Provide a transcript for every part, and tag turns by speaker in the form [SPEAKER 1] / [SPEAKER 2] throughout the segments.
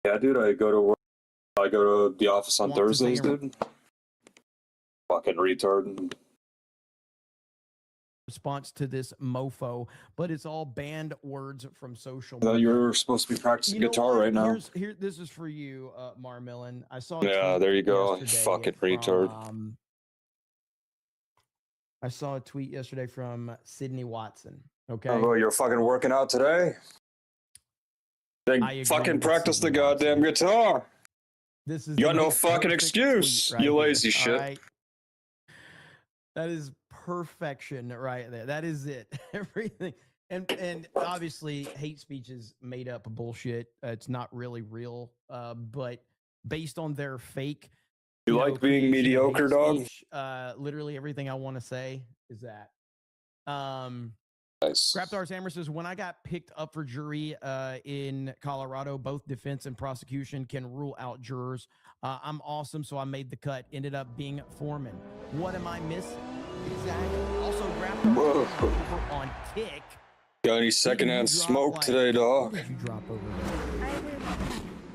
[SPEAKER 1] Yeah, dude, I go to work. I go to the office on Thursdays, dude. Fucking retard.
[SPEAKER 2] Response to this mofo, but it's all banned words from social
[SPEAKER 1] I thought
[SPEAKER 2] media.
[SPEAKER 1] you were supposed to be practicing guitar right now.
[SPEAKER 2] This is for you, Marmillin. I saw.
[SPEAKER 1] Yeah, there you go. Fucking retard.
[SPEAKER 2] I saw a tweet yesterday from Sydney Watson. Okay.
[SPEAKER 1] Oh, you're fucking working out today? Then fucking practice the goddamn guitar.
[SPEAKER 2] This is
[SPEAKER 1] you got no fucking excuse, right you lazy shit.
[SPEAKER 2] Right? That is perfection right there. That is it. Everything. And obviously hate speech is made up bullshit. It's not really real. But based on their fake.
[SPEAKER 1] You like being mediocre, dog?
[SPEAKER 2] Speech, literally everything I want to say is that.
[SPEAKER 1] Nice.
[SPEAKER 2] Graptar's Hammer says, when I got picked up for jury in Colorado, both defense and prosecution can rule out jurors. I'm awesome, so I made the cut. Ended up being foreman. What am I missing? Exactly. Also, Graptar on Kick.
[SPEAKER 1] Got any secondhand smoke today, dog?
[SPEAKER 2] What did you drop over there?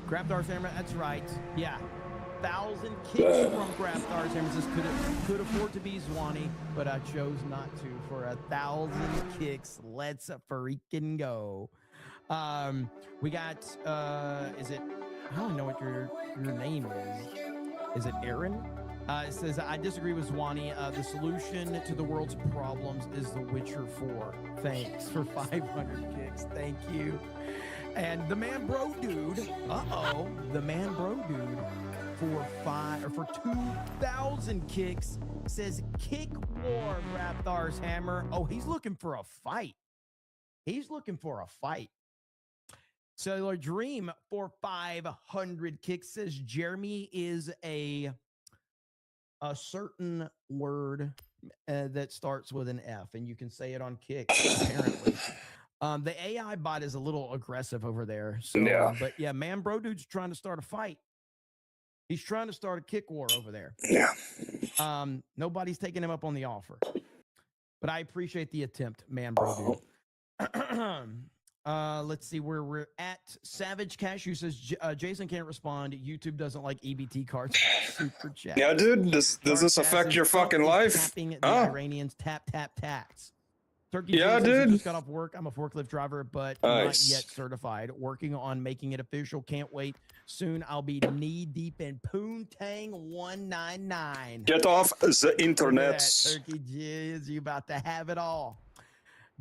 [SPEAKER 2] Graptar's Hammer, that's right. Yeah. 1,000 kicks from Graptar's Hammer says could afford to be Zwanny, but I chose not to for 1,000 kicks. Let's freaking go. We got is it, I don't know what your name is it Aaron? It says, I disagree with Zwanny. The solution to the world's problems is The Witcher 4. Thanks for 500 kicks. Thank you. And the Man Bro Dude, the Man Bro Dude for 2,000 kicks says kick war Graptar's Hammer. Oh, he's looking for a fight. Cellular Dream for 500 kicks says Jeremy is a certain word that starts with an F, and you can say it on Kick, apparently. The AI bot is a little aggressive over there. So,
[SPEAKER 1] yeah.
[SPEAKER 2] But yeah, Man Bro Dude's trying to start a fight. He's trying to start a kick war over there.
[SPEAKER 1] Yeah.
[SPEAKER 2] Nobody's taking him up on the offer. But I appreciate the attempt, Man Bro Dude. Let's see where we're at. Savage Cashew says Jason can't respond. YouTube doesn't like EBT cards. Super chat.
[SPEAKER 1] Yeah, dude. Does this affect your fucking life?
[SPEAKER 2] Tapping the Iranians tap tax. Turkey
[SPEAKER 1] yeah, dude.
[SPEAKER 2] Just got off work. I'm a forklift driver, but not yet certified. Working on making it official. Can't wait. Soon I'll be knee deep in Poontang 199.
[SPEAKER 1] Get off the internet.
[SPEAKER 2] Turkey Jizz, you about to have it all.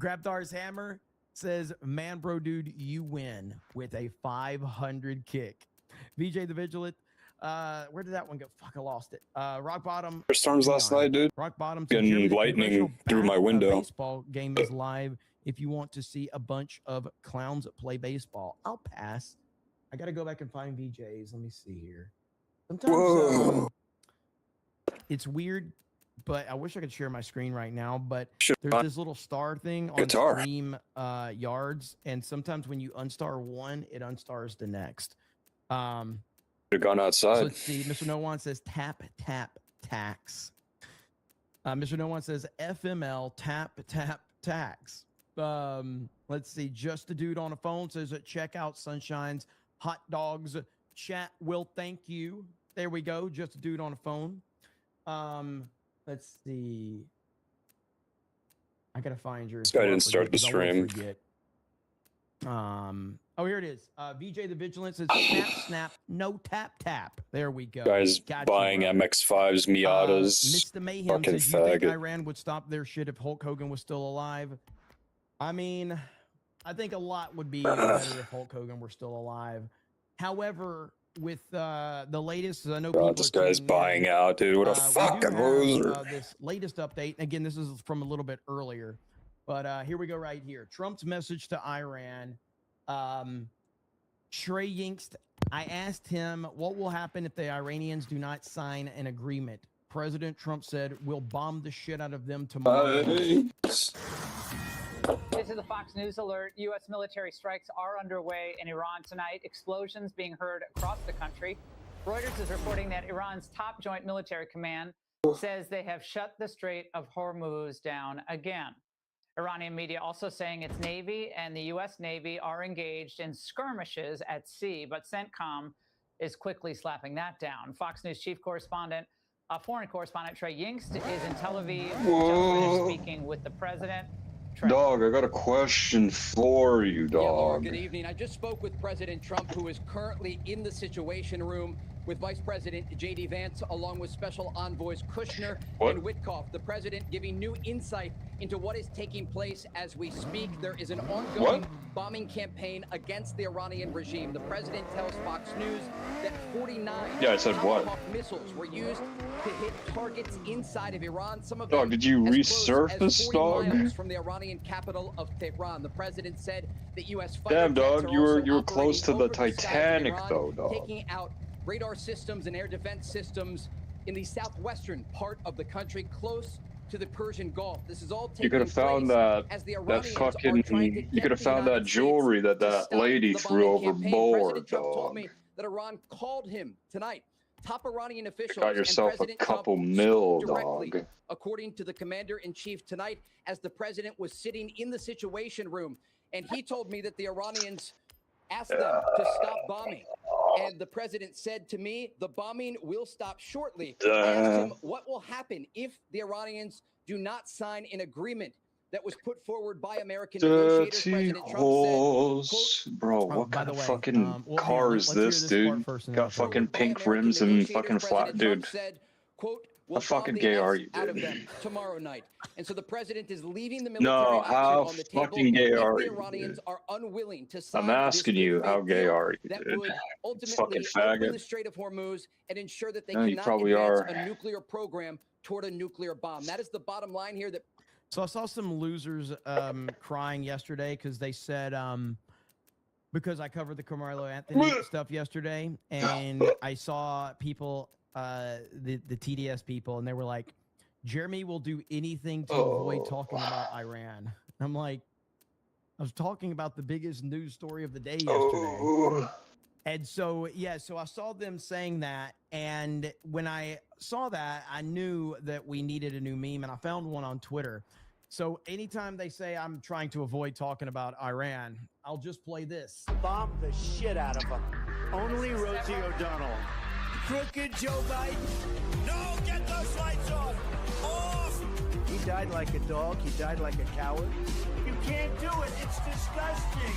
[SPEAKER 2] Graptar's Hammer says, Man Bro Dude, you win with a 500 kick. VJ the Vigilant, where did that one go? Fuck, I lost it. Rock Bottom.
[SPEAKER 1] Storms last night, dude.
[SPEAKER 2] Rock Bottom.
[SPEAKER 1] Getting lightning through my window.
[SPEAKER 2] Baseball game is live. If you want to see a bunch of clowns play baseball, I'll pass. I got to go back and find VJs. Let me see here. Sometimes it's weird, but I wish I could share my screen right now. But there's this little star thing on Stream Yards, and sometimes when you unstar one, it unstars the next.
[SPEAKER 1] You've gone outside.
[SPEAKER 2] So let's see. Mr. No One says tap tax. Mr. No One says FML tap tax. Let's see. Just a dude on a phone says check out Sunshine's hot dogs. Chat will thank you. There we go. Just a dude on a phone. Let's see. I gotta find yours.
[SPEAKER 1] This guy didn't start the stream.
[SPEAKER 2] Oh, here it is. VJ the Vigilant says snap, no tap. There we go.
[SPEAKER 1] Guys buying MX5s, Miatas.
[SPEAKER 2] Mr. Mayhem says, you think Iran would stop their shit if Hulk Hogan was still alive? I mean, I think a lot would be better if Hulk Hogan were still alive. However, with the latest, I know
[SPEAKER 1] this guy's buying out, dude. What a fucking loser.
[SPEAKER 2] This latest update, again, this is from a little bit earlier, but here we go right here. Trump's message to Iran. Trey Yingst, I asked him what will happen if the Iranians do not sign an agreement. President Trump said, we'll bomb the shit out of them tomorrow.
[SPEAKER 3] This is the Fox News alert. U.S. military strikes are underway in Iran tonight. Explosions being heard across the country. Reuters is reporting that Iran's top joint military command says they have shut the Strait of Hormuz down again. Iranian media also saying its Navy and the U.S. Navy are engaged in skirmishes at sea, but CENTCOM is quickly slapping that down. Fox News chief correspondent, foreign correspondent Trey Yingst is in Tel Aviv, just finished speaking with the president. Trey.
[SPEAKER 1] Dog, I got a question for you, dog.
[SPEAKER 4] Yeah, Laura, good evening. I just spoke with President Trump, who is currently in the Situation Room with Vice President J.D. Vance, along with Special Envoys Kushner and Witkoff. The president giving new insight into what is taking place as we speak. There is an ongoing bombing campaign against the Iranian regime. The president tells Fox News that 49 Tomahawk missiles were used to hit targets inside of Iran. Some of them
[SPEAKER 1] dog, did you resurface, dog?
[SPEAKER 4] miles from the Iranian capital of Tehran. The president said that U.S. fighter
[SPEAKER 1] Damn,
[SPEAKER 4] jets
[SPEAKER 1] dog,
[SPEAKER 4] are
[SPEAKER 1] you were
[SPEAKER 4] also
[SPEAKER 1] close to
[SPEAKER 4] operating
[SPEAKER 1] the
[SPEAKER 4] over skies of
[SPEAKER 1] Titanic,
[SPEAKER 4] Iran,
[SPEAKER 1] though, dog.
[SPEAKER 4] taking out radar systems and air defense systems in the southwestern part of the country, close to the Persian Gulf. This is all taking
[SPEAKER 1] You could have found
[SPEAKER 4] place as the
[SPEAKER 1] that
[SPEAKER 4] Iranians
[SPEAKER 1] fucking.
[SPEAKER 4] are trying to
[SPEAKER 1] You could have found that jewelry that lady threw overboard,
[SPEAKER 4] President Trump told
[SPEAKER 1] dog.
[SPEAKER 4] me that Iran called him tonight. Top Iranian officials
[SPEAKER 1] Got yourself
[SPEAKER 4] and President
[SPEAKER 1] a couple
[SPEAKER 4] Trump
[SPEAKER 1] mil,
[SPEAKER 4] spoke directly,
[SPEAKER 1] dog.
[SPEAKER 4] according to the commander-in-chief tonight, as the president was sitting in the Situation Room, and he told me that the Iranians asked them to stop bombing. And the president said to me, the bombing will stop shortly. I asked him what will happen if the Iranians do not sign an agreement that was put forward by American negotiators. President Trump said, quote,
[SPEAKER 1] bro, what kind of fucking car is this, dude? Got fucking pink rims and fucking flat, dude.
[SPEAKER 4] Said, quote,
[SPEAKER 1] How fucking gay are you,
[SPEAKER 4] out of
[SPEAKER 1] dude?
[SPEAKER 4] them tomorrow night. And so the president is leaving the military
[SPEAKER 1] No,
[SPEAKER 4] option
[SPEAKER 1] how
[SPEAKER 4] on the table.
[SPEAKER 1] fucking gay
[SPEAKER 4] if
[SPEAKER 1] are
[SPEAKER 4] the
[SPEAKER 1] you,
[SPEAKER 4] Iranians
[SPEAKER 1] dude?
[SPEAKER 4] are unwilling to sign
[SPEAKER 1] I'm asking
[SPEAKER 4] this
[SPEAKER 1] you, how
[SPEAKER 4] good
[SPEAKER 1] gay
[SPEAKER 4] deal
[SPEAKER 1] are you,
[SPEAKER 4] that
[SPEAKER 1] dude?
[SPEAKER 4] would
[SPEAKER 1] Fucking
[SPEAKER 4] ultimately open
[SPEAKER 1] faggot.
[SPEAKER 4] the Strait of Hormuz and ensure that they
[SPEAKER 1] No, you
[SPEAKER 4] cannot
[SPEAKER 1] probably
[SPEAKER 4] advance
[SPEAKER 1] are.
[SPEAKER 4] a nuclear program toward a nuclear bomb. That is the bottom line here. That
[SPEAKER 2] So I saw some losers crying yesterday because they said because I covered the Carmelo Anthony stuff yesterday, and I saw people, the TDS people, and they were like, Jeremy will do anything to avoid talking about Iran. I'm like, I was talking about the biggest news story of the day yesterday. And so, yeah, so I saw them saying that. And when I saw that, I knew that we needed a new meme, and I found one on Twitter. So anytime they say I'm trying to avoid talking about Iran, I'll just play this.
[SPEAKER 5] Bomb the shit out of them. Only Rosie O'Donnell. Crooked Joe Biden. No, get those lights off. Off. He died like a dog. He died like a coward. You can't do it. It's disgusting.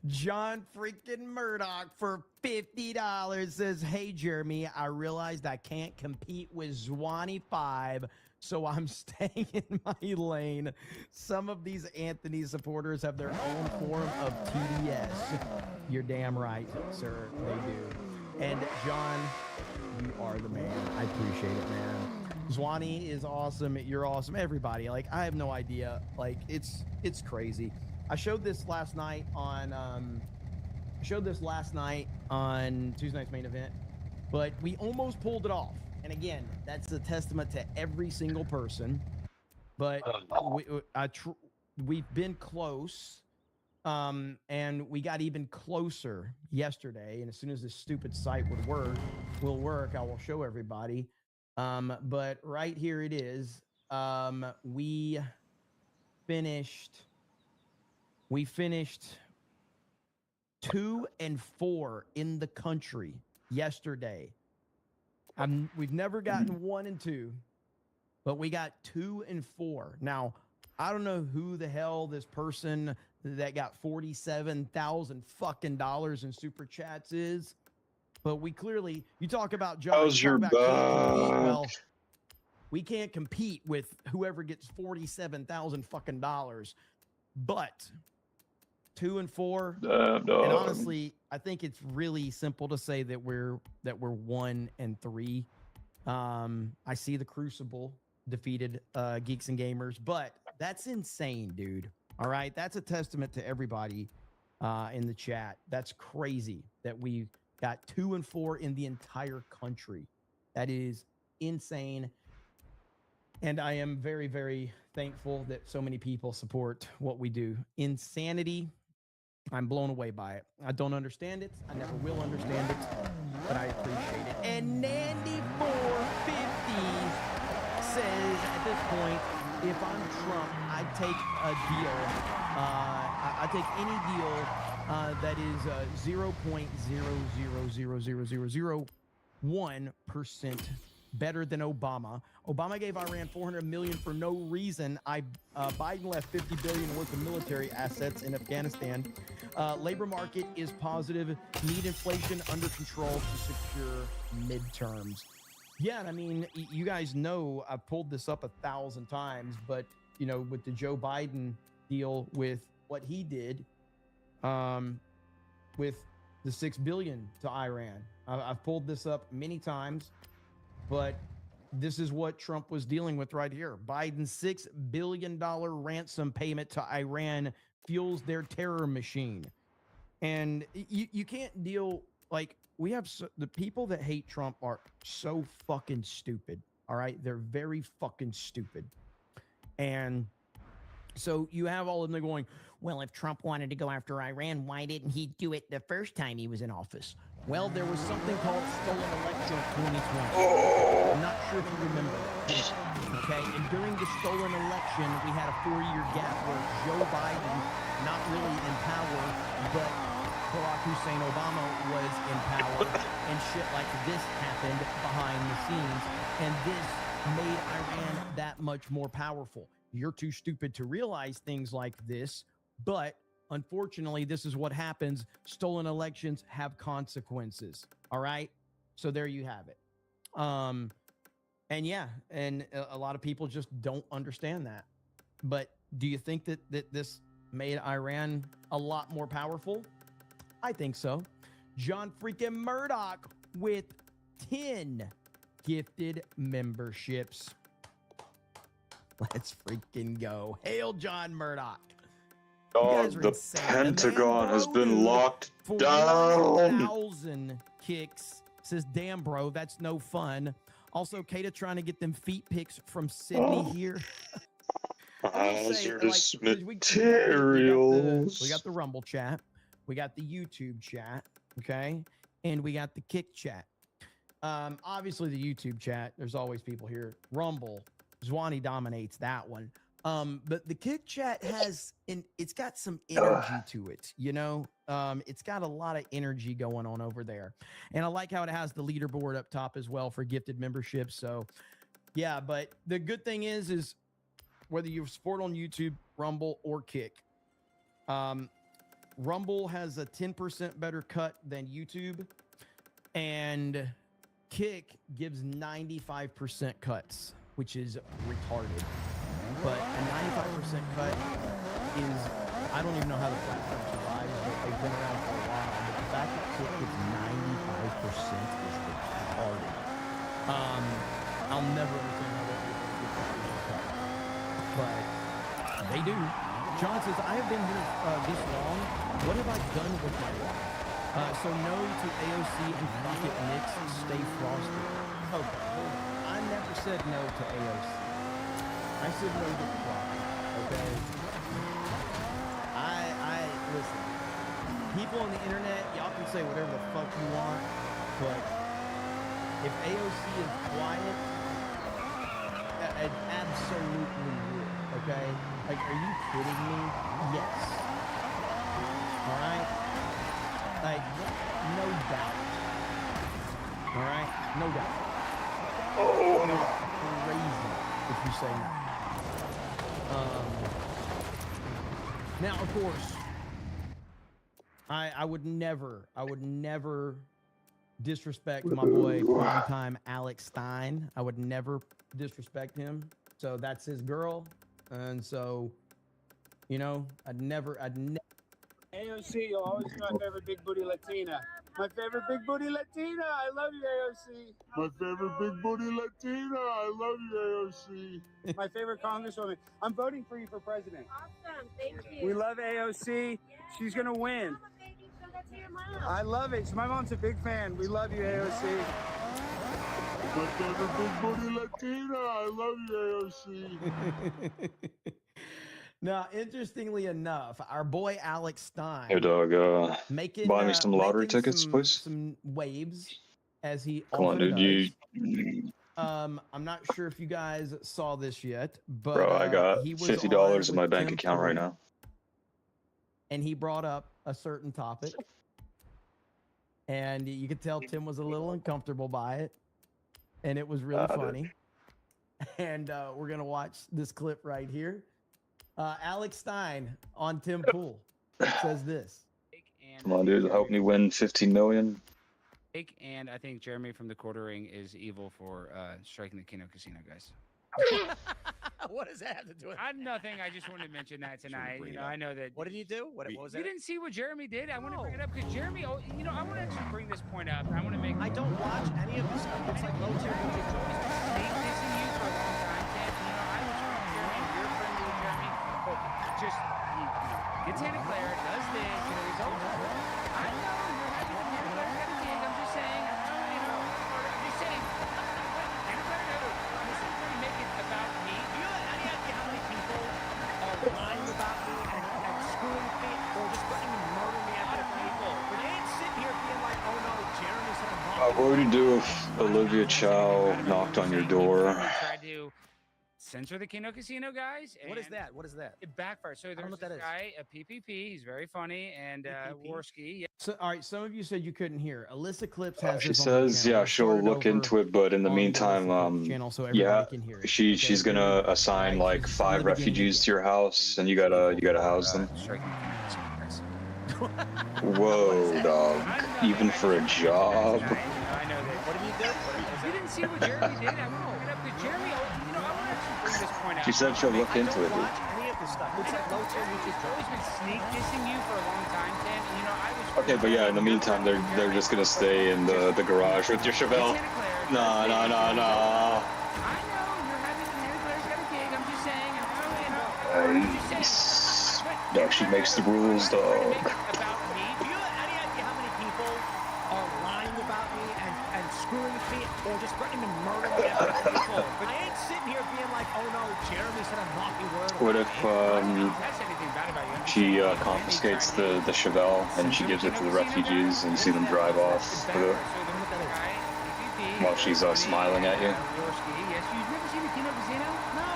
[SPEAKER 2] John freaking Murdoch for $50 says, hey, Jeremy, I realized I can't compete with Zwanny 5, so I'm staying in my lane. Some of these Anthony supporters have their own form of TDS. You're damn right, sir. They do. And John, you are the man. I appreciate it, man. Zwanny is awesome. You're awesome. Everybody. Like, I have no idea. Like, it's crazy. I showed this last night on Tuesday Night's Main Event, but we almost pulled it off. And again, that's a testament to every single person. But we've been close, and we got even closer yesterday. And as soon as this stupid site will work, I will show everybody. But right here it is. We finished 2 and 4 in the country yesterday. We've never gotten 1 and 2, but we got 2 and 4. Now, I don't know who the hell this person that got $47,000 fucking dollars in super chats is, but we clearly, you talk about John.
[SPEAKER 1] How's your back?
[SPEAKER 2] Well, we can't compete with whoever gets $47,000 fucking dollars, but 2 and 4, and honestly, I think it's really simple to say that we're 1 and 3. I see the Crucible defeated Geeks and Gamers, but that's insane, dude. All right, that's a testament to everybody in the chat. That's crazy that we got 2 and 4 in the entire country. That is insane. And I am very, very thankful that so many people support what we do. Insanity. I'm blown away by it. I don't understand it. I never will understand it, but I appreciate it. And Nandy 4 says at this point, if I'm Trump, I'd take a deal. I take any deal that is 0.0000001% better than Obama. Obama gave Iran $400 million for no reason. Biden left $50 billion worth of military assets in Afghanistan. Labor market is positive. Need inflation under control to secure midterms. Yeah, I mean, you guys know I've pulled this up 1,000 times, but you know, with the Joe Biden deal, with what he did, with the $6 billion to Iran, I've pulled this up many times, but this is what Trump was dealing with right here. Biden's $6 billion ransom payment to Iran fuels their terror machine, and you can't deal like. We have the people that hate Trump are so fucking stupid. All right. They're very fucking stupid. And so you have all of them going, well, if Trump wanted to go after Iran, why didn't he do it the first time he was in office? Well, there was something called stolen election of 2020. I'm not sure if you remember that. Okay. And during the stolen election, we had a 4-year gap where Joe Biden, not really in power, but Barack Hussein Obama was in power, and shit like this happened behind the scenes, and this made Iran that much more powerful. You're too stupid to realize things like this, but unfortunately, this is what happens. Stolen elections have consequences. All right, so there you have it. And yeah, and a lot of people just don't understand that. But do you think that this made Iran a lot more powerful? I think so. John freaking Murdoch with 10 gifted memberships. Let's freaking go. Hail John Murdoch.
[SPEAKER 1] Oh, the Pentagon has been locked down.
[SPEAKER 2] 1,000 kicks. Says, damn, bro, that's no fun. Also, Kata trying to get them feet pics from Sydney here.
[SPEAKER 1] Hazardous materials.
[SPEAKER 2] We got the Rumble chat. We got the YouTube chat, okay? And we got the Kick chat. Obviously, the YouTube chat, there's always people here. Rumble, Zwanny dominates that one. But the Kick chat it's got some energy to it, you know? It's got a lot of energy going on over there. And I like how it has the leaderboard up top as well for gifted memberships. So, yeah, but the good thing is whether you support on YouTube, Rumble, or Kick, Rumble has a 10% better cut than YouTube, and Kick gives 95% cuts, which is retarded. But a 95% cut is, I don't even know how the platform survives, but they've been around for a while. But the fact that Kick gets 95% is retarded. I'll never understand how that gets 50% cut, but they do. John says, I have been here this long. What have I done with my life? So no to AOC and Rocket Knicks. Stay frosty. Okay, hold on. I never said no to AOC. I said no to Rocket. Okay. I listen. People on the internet, y'all can say whatever the fuck you want, but if AOC is quiet, it absolutely would. Okay. Like, are you kidding me? Yes. All right? Like, no doubt. All right? No doubt.
[SPEAKER 1] Oh, no.
[SPEAKER 2] Crazy if you say no. Now, of course, I would never disrespect my boy, prime Alex Stein. I would never disrespect him. So that's his girl. And so, you know, I'd never.
[SPEAKER 6] AOC, you'll always be my favorite big booty Latina. My favorite big booty Latina. I love you, AOC. My favorite big booty Latina. I love you, AOC. My favorite congresswoman. I'm voting for you for president.
[SPEAKER 7] Awesome. Thank you.
[SPEAKER 6] We love AOC. She's going to win.
[SPEAKER 7] Mama, baby, show that to your mom.
[SPEAKER 6] I love it. My mom's a big fan. We love you, AOC. My favorite big booty Latina. I love you, AOC.
[SPEAKER 2] Now, interestingly enough, our boy Alex Stein,
[SPEAKER 1] Hey, dog, buy me some lottery tickets, please.
[SPEAKER 2] Some waves, as he
[SPEAKER 1] Come on,
[SPEAKER 2] often
[SPEAKER 1] dude.
[SPEAKER 2] does. I'm not sure if you guys saw this yet, but
[SPEAKER 1] Bro, I got
[SPEAKER 2] he was
[SPEAKER 1] $50
[SPEAKER 2] on
[SPEAKER 1] in my
[SPEAKER 2] with
[SPEAKER 1] bank
[SPEAKER 2] Tim
[SPEAKER 1] account right
[SPEAKER 2] Pool,
[SPEAKER 1] now.
[SPEAKER 2] and he brought up a certain topic, and you could tell Tim was a little uncomfortable by it, and it was really funny. And we're gonna watch this clip right here. Alex Stein on Tim Pool says this.
[SPEAKER 1] Come on, dude, help me win 15 million.
[SPEAKER 8] And I think Jeremy from the quartering is evil for striking the Kino Casino, guys.
[SPEAKER 5] What does that have to do with it?
[SPEAKER 8] Nothing. I just wanted to mention that tonight. You know, I know that.
[SPEAKER 5] What did he do? What was
[SPEAKER 8] You
[SPEAKER 5] that?
[SPEAKER 8] didn't see what Jeremy did? I want to bring it up because Jeremy, you know, I want to actually bring this point up. I want to make.
[SPEAKER 5] I don't watch any of this stuff. It's like low tier music.
[SPEAKER 8] Snake dissing you for a long time, Ted. You know, I was friends with Jeremy. You're friendly with Jeremy, but just he, gets Santa Clara, does this, you know, he's over. I know you're happy that Santa Clara's got a gig. I'm just saying. You know, I'm just saying. Santa Clara, no, listen, you make it about me.
[SPEAKER 5] Do you have any idea how many people are lying about me and screwing me or just threatening to murder me after people? But they ain't sitting here being like, oh no, Jeremy said I'm wrong.
[SPEAKER 1] What would you do if Olivia Chow knocked on your door?
[SPEAKER 8] Tried to censor the Kino Casino guys.
[SPEAKER 5] What is
[SPEAKER 8] and
[SPEAKER 5] that? What is that?
[SPEAKER 8] It backfired. So
[SPEAKER 5] know
[SPEAKER 8] there's
[SPEAKER 5] what
[SPEAKER 8] this
[SPEAKER 5] that is.
[SPEAKER 8] guy, a PPP. He's very funny, and
[SPEAKER 5] PPP?
[SPEAKER 8] Worski. Yeah.
[SPEAKER 2] So, all right, some of you said you couldn't hear. Alyssa Clips has
[SPEAKER 1] She
[SPEAKER 2] this on her
[SPEAKER 1] says,
[SPEAKER 2] channel.
[SPEAKER 1] yeah,
[SPEAKER 2] I
[SPEAKER 1] she'll
[SPEAKER 2] started
[SPEAKER 1] look
[SPEAKER 2] over
[SPEAKER 1] into it, but in the
[SPEAKER 2] on the
[SPEAKER 1] meantime,
[SPEAKER 2] Alyssa Clips channel so everybody
[SPEAKER 1] yeah,
[SPEAKER 2] can hear it.
[SPEAKER 1] she's
[SPEAKER 2] Okay,
[SPEAKER 1] gonna
[SPEAKER 2] good.
[SPEAKER 1] assign
[SPEAKER 2] Right,
[SPEAKER 1] like
[SPEAKER 2] so
[SPEAKER 1] 5
[SPEAKER 2] from the beginning
[SPEAKER 1] refugees
[SPEAKER 2] again.
[SPEAKER 1] to your house, and you gotta house them.
[SPEAKER 8] Striking the Casino, guys.
[SPEAKER 1] Whoa, dog! Even for a job.
[SPEAKER 8] I know that.
[SPEAKER 5] What did he do?
[SPEAKER 8] You didn't see what Jeremy did. I want to bring it up because Jeremy. You know, I want to actually bring this point out.
[SPEAKER 1] She said she'll look into it,
[SPEAKER 5] I don't
[SPEAKER 1] dude.
[SPEAKER 5] watch any of this stuff. It's like low tier music.
[SPEAKER 8] He's always been snake dissing you for a long time, Tim. And, you know, I was.
[SPEAKER 1] Okay, but yeah, in the meantime, they're just gonna stay in the garage with your Chevelle. No.
[SPEAKER 8] I know you're happy that Santa Clara's got a gig. I'm just saying. I'm just saying.
[SPEAKER 1] Yeah, she makes the rules, dog.
[SPEAKER 5] About me? Do you have any idea how many people are lying about me and screwing with me or just threatening to murder me after people? But I ain't sitting here being like, oh no, Jeremy said a naughty word.
[SPEAKER 1] What if
[SPEAKER 8] That's anything bad about you.
[SPEAKER 1] she confiscates the Chevelle and she gives it to the refugees and you see them drive off with it while she's smiling at you?
[SPEAKER 8] Yes, you've never seen the Kino Casino? No,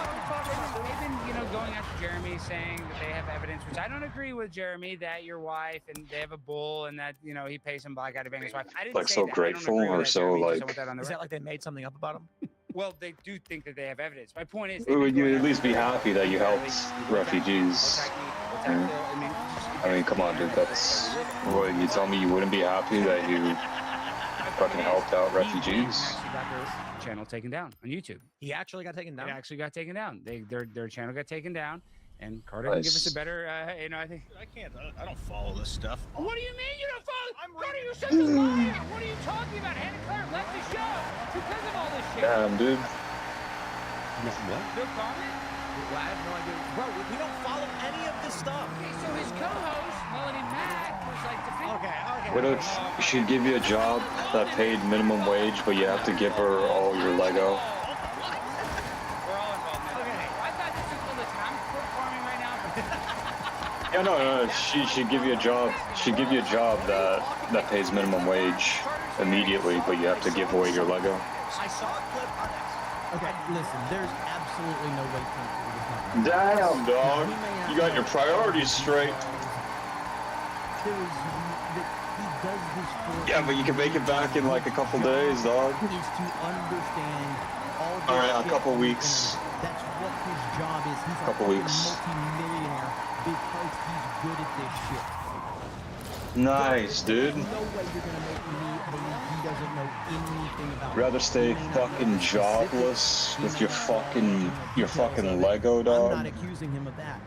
[SPEAKER 8] they've been, you know, going after Jeremy, saying that they have evidence, which I don't agree with Jeremy, that your wife and they have a bull and that, you know, he pays some black guy to bang his wife. I didn't
[SPEAKER 1] Like
[SPEAKER 8] say
[SPEAKER 1] so
[SPEAKER 8] that.
[SPEAKER 1] grateful or so like?
[SPEAKER 5] Is that like they made something up about him?
[SPEAKER 8] Well, they do think that they have evidence. My point is,
[SPEAKER 1] Would you at least be happy that you helped refugees? I mean, come on, dude. That's what you tell me. You wouldn't be happy that you fucking helped out refugees?
[SPEAKER 8] Actually got their channel taken down on YouTube.
[SPEAKER 5] He actually got taken down.
[SPEAKER 8] It actually got taken down. Their channel got taken down, and Carter can give us a better. You know, I think.
[SPEAKER 9] I can't. I don't follow this stuff.
[SPEAKER 8] What do you mean you don't follow? Carter, you're such a liar. What are you talking about? Hannah Claire left the show because of all this shit.
[SPEAKER 1] Damn, dude.
[SPEAKER 8] No comment?
[SPEAKER 5] Well, I have no idea. Bro, we don't follow any of this stuff.
[SPEAKER 8] Okay, so his co-host Melanie Mack was like defending.
[SPEAKER 5] Okay.
[SPEAKER 1] What if she'd give you a job that paid minimum wage, but you have to give her all your Lego?
[SPEAKER 8] We're all involved in that. Okay. I thought this was listen. I'm court farming right now.
[SPEAKER 1] Yeah, no. She'd give you a job. She'd give you a job that pays minimum wage immediately, but you have to give away your Lego.
[SPEAKER 5] I saw a clip on X.
[SPEAKER 2] Okay, listen, there's absolutely no way Tim Pool is not right.
[SPEAKER 1] Damn, dog. You got your priorities straight.
[SPEAKER 2] He does this for
[SPEAKER 1] Yeah, but you can make it back in like a couple days, dog.
[SPEAKER 2] is to understand all this
[SPEAKER 1] All right, a
[SPEAKER 2] shit
[SPEAKER 1] couple
[SPEAKER 2] on the
[SPEAKER 1] weeks.
[SPEAKER 2] internet. That's what his job is. He's a
[SPEAKER 1] Couple
[SPEAKER 2] fucking
[SPEAKER 1] weeks.
[SPEAKER 2] multi-millionaire because he's good at this shit.
[SPEAKER 1] Nice, dude.
[SPEAKER 2] There's no way you're gonna make me believe he doesn't know anything about it.
[SPEAKER 1] Rather stay
[SPEAKER 2] He may not
[SPEAKER 1] fucking
[SPEAKER 2] know specifics.
[SPEAKER 1] jobless
[SPEAKER 2] He
[SPEAKER 1] with
[SPEAKER 2] may
[SPEAKER 1] your
[SPEAKER 2] not
[SPEAKER 1] fucking
[SPEAKER 2] details of it.
[SPEAKER 1] Lego,
[SPEAKER 2] I'm not
[SPEAKER 1] dog.
[SPEAKER 2] accusing him of that,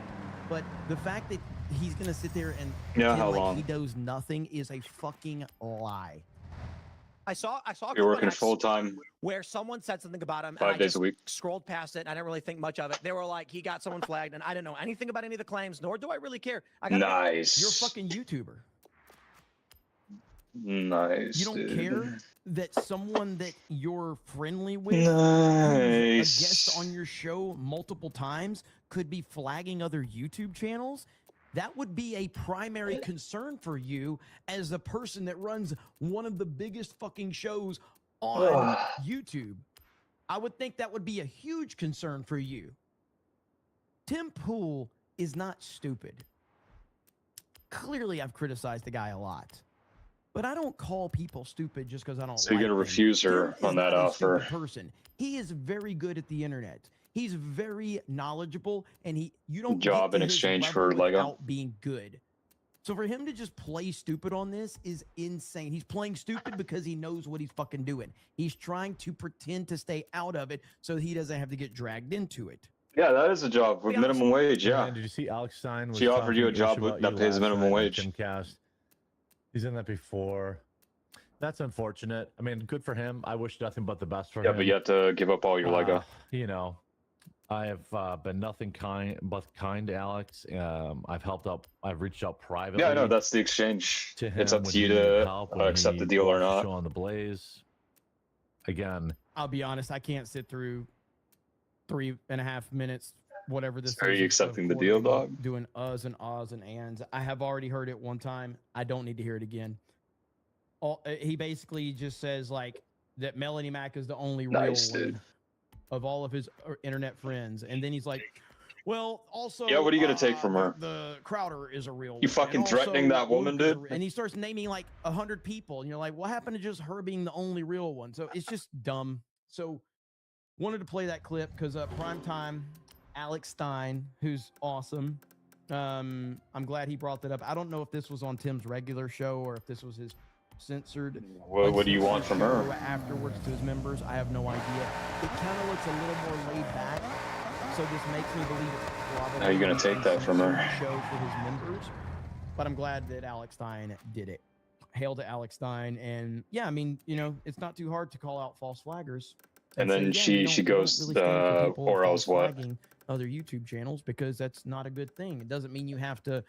[SPEAKER 2] but the fact that he's gonna sit there and
[SPEAKER 1] Yeah,
[SPEAKER 2] pretend
[SPEAKER 1] how
[SPEAKER 2] like
[SPEAKER 1] long?
[SPEAKER 2] he knows nothing is a fucking lie.
[SPEAKER 5] I saw a clip
[SPEAKER 1] You're
[SPEAKER 5] on
[SPEAKER 1] working
[SPEAKER 5] X
[SPEAKER 1] full time,
[SPEAKER 5] where someone said something about him.
[SPEAKER 1] 5
[SPEAKER 5] and I
[SPEAKER 1] days
[SPEAKER 5] just
[SPEAKER 1] a week.
[SPEAKER 5] scrolled past it and I didn't really think much of it. They were like, he got someone flagged, and I didn't know anything about any of the claims, nor do I really care. I got
[SPEAKER 1] Nice.
[SPEAKER 2] You're a fucking YouTuber.
[SPEAKER 1] Nice.
[SPEAKER 2] You don't
[SPEAKER 1] dude.
[SPEAKER 2] care that someone that you're friendly with, who's a guest on
[SPEAKER 1] Nice.
[SPEAKER 2] your show multiple times, could be flagging other YouTube channels. That would be a primary concern for you as a person that runs one of the biggest fucking shows on YouTube. I would think that would be a huge concern for you. Tim Pool is not stupid. Clearly, I've criticized the guy a lot. But I don't call people stupid just because I don't
[SPEAKER 1] So you're
[SPEAKER 2] like
[SPEAKER 1] gonna
[SPEAKER 2] them.
[SPEAKER 1] refuse her
[SPEAKER 2] Tim
[SPEAKER 1] on
[SPEAKER 2] is
[SPEAKER 1] that
[SPEAKER 2] not a
[SPEAKER 1] offer?
[SPEAKER 2] stupid person. He is very good at the internet. He's very knowledgeable, and you don't
[SPEAKER 1] Job
[SPEAKER 2] get
[SPEAKER 1] in
[SPEAKER 2] to his
[SPEAKER 1] exchange
[SPEAKER 2] level
[SPEAKER 1] for Lego?
[SPEAKER 2] without being good. So for him to just play stupid on this is insane. He's playing stupid because he knows what he's fucking doing. He's trying to pretend to stay out of it so he doesn't have to get dragged into it.
[SPEAKER 1] Yeah, that is a job with minimum wage. Yeah.
[SPEAKER 10] Man, did you see Alex Stein? Was
[SPEAKER 1] She offered you a
[SPEAKER 10] talking
[SPEAKER 1] job
[SPEAKER 10] ish about
[SPEAKER 1] that
[SPEAKER 10] you
[SPEAKER 1] pays
[SPEAKER 10] last
[SPEAKER 1] minimum
[SPEAKER 10] night on
[SPEAKER 1] wage.
[SPEAKER 10] Timcast. He's in that before. That's unfortunate. I mean, good for him. I wish nothing but the best for him.
[SPEAKER 1] Yeah, but you have to give up all your Lego.
[SPEAKER 10] You know, I have been nothing but kind to Alex. I've helped out. I've reached out privately.
[SPEAKER 1] Yeah, I know. That's the exchange.
[SPEAKER 10] To him
[SPEAKER 1] It's up
[SPEAKER 10] when
[SPEAKER 1] to you
[SPEAKER 10] he needed
[SPEAKER 1] to
[SPEAKER 10] help, when
[SPEAKER 1] accept
[SPEAKER 10] he
[SPEAKER 1] the deal or
[SPEAKER 10] watched the
[SPEAKER 1] not.
[SPEAKER 10] show on the Blaze. Again,
[SPEAKER 2] I'll be honest, I can't sit through 3.5 minutes, whatever this is.
[SPEAKER 1] Are you accepting the deal, dog?
[SPEAKER 2] Doing uhs and ahs and ands. I have already heard it one time. I don't need to hear it again. He basically just says like that Melanie Mac is the only real one of all of his internet friends, and then he's like, "Well, also,
[SPEAKER 1] Yeah, what are you gonna take from her?
[SPEAKER 2] The Crowder is a real one."
[SPEAKER 1] You fucking
[SPEAKER 2] and
[SPEAKER 1] threatening
[SPEAKER 2] also
[SPEAKER 1] that woman,
[SPEAKER 2] Luke is
[SPEAKER 1] dude?
[SPEAKER 2] and he starts naming like 100 people, and you're like, "What happened to just her being the only real one?" So it's just dumb. So wanted to play that clip because primetime Alex Stein, who's awesome. I'm glad he brought that up. I don't know if this was on Tim's regular show or if this was his censored.
[SPEAKER 1] What do you want from her?
[SPEAKER 2] Afterwards to his members, I have no idea. It kind of looks a little more laid back, so this makes me believe it's probably.
[SPEAKER 1] How are you gonna take that from her?
[SPEAKER 2] Show for his members, but I'm glad that Alex Stein did it. Hail to Alex Stein, and yeah, I mean, you know, it's not too hard to call out false flaggers.
[SPEAKER 1] And then she goes, or else what?
[SPEAKER 2] Other YouTube channels, because that's not a good thing. It doesn't mean you have to,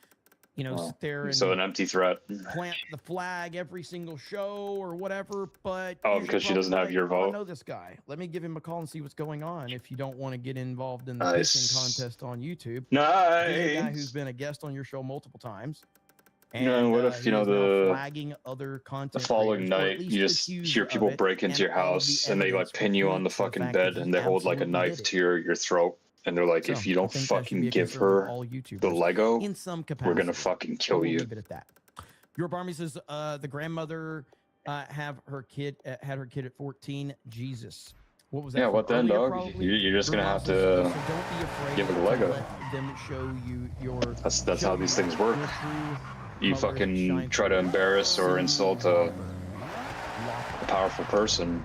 [SPEAKER 2] you know, sit there and
[SPEAKER 1] so an empty threat.
[SPEAKER 2] Plant the flag every single show or whatever. But
[SPEAKER 1] because she doesn't have your vote.
[SPEAKER 2] I know this guy. Let me give him a call and see what's going on. If you don't want to get involved in the
[SPEAKER 1] Nice.
[SPEAKER 2] pissing contest on YouTube,
[SPEAKER 1] Nice.
[SPEAKER 2] He's a guy who's been a guest on your show multiple times. And,
[SPEAKER 1] you know, what if you know
[SPEAKER 2] flagging other content
[SPEAKER 1] the following night you just hear people break into your house and they like pin you on the fucking bed and they hold like a knife to your throat and they're like, if you don't fucking give her the Lego,
[SPEAKER 2] in some capacity,
[SPEAKER 1] we're gonna fucking kill you.
[SPEAKER 2] Leave it at that. Your Barmy says the grandmother had her kid at 14. Jesus. What was that?
[SPEAKER 1] Yeah,
[SPEAKER 2] for?
[SPEAKER 1] what then,
[SPEAKER 2] Earlier,
[SPEAKER 1] dog?
[SPEAKER 2] probably?
[SPEAKER 1] You're just gonna have to
[SPEAKER 2] So don't be afraid
[SPEAKER 1] give her the
[SPEAKER 2] to
[SPEAKER 1] Lego.
[SPEAKER 2] let them show you your.
[SPEAKER 1] That's how these things work. You fucking try to embarrass or insult a powerful person.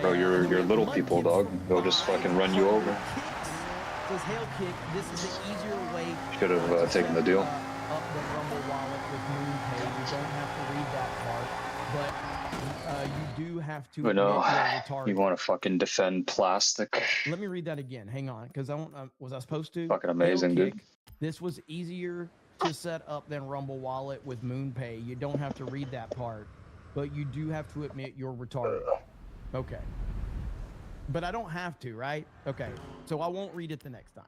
[SPEAKER 1] Bro, you're little people, dog. They'll just fucking run you over.
[SPEAKER 2] Says Hail Kick, this is an easier way.
[SPEAKER 1] Should have taken the deal.
[SPEAKER 2] Up the Rumble wallet with MoonPay. You don't have to read that part, but you do have to.
[SPEAKER 1] But no,
[SPEAKER 2] retarded.
[SPEAKER 1] you want to fucking defend plastic.
[SPEAKER 2] Let me read that again. Hang on, because I don't. Was I supposed to?
[SPEAKER 1] Fucking amazing,
[SPEAKER 2] Hail Kick,
[SPEAKER 1] dude.
[SPEAKER 2] This was easier to set up than Rumble Wallet with MoonPay. You don't have to read that part, but you do have to admit you're retarded. Okay. But I don't have to, right? Okay. So I won't read it the next time.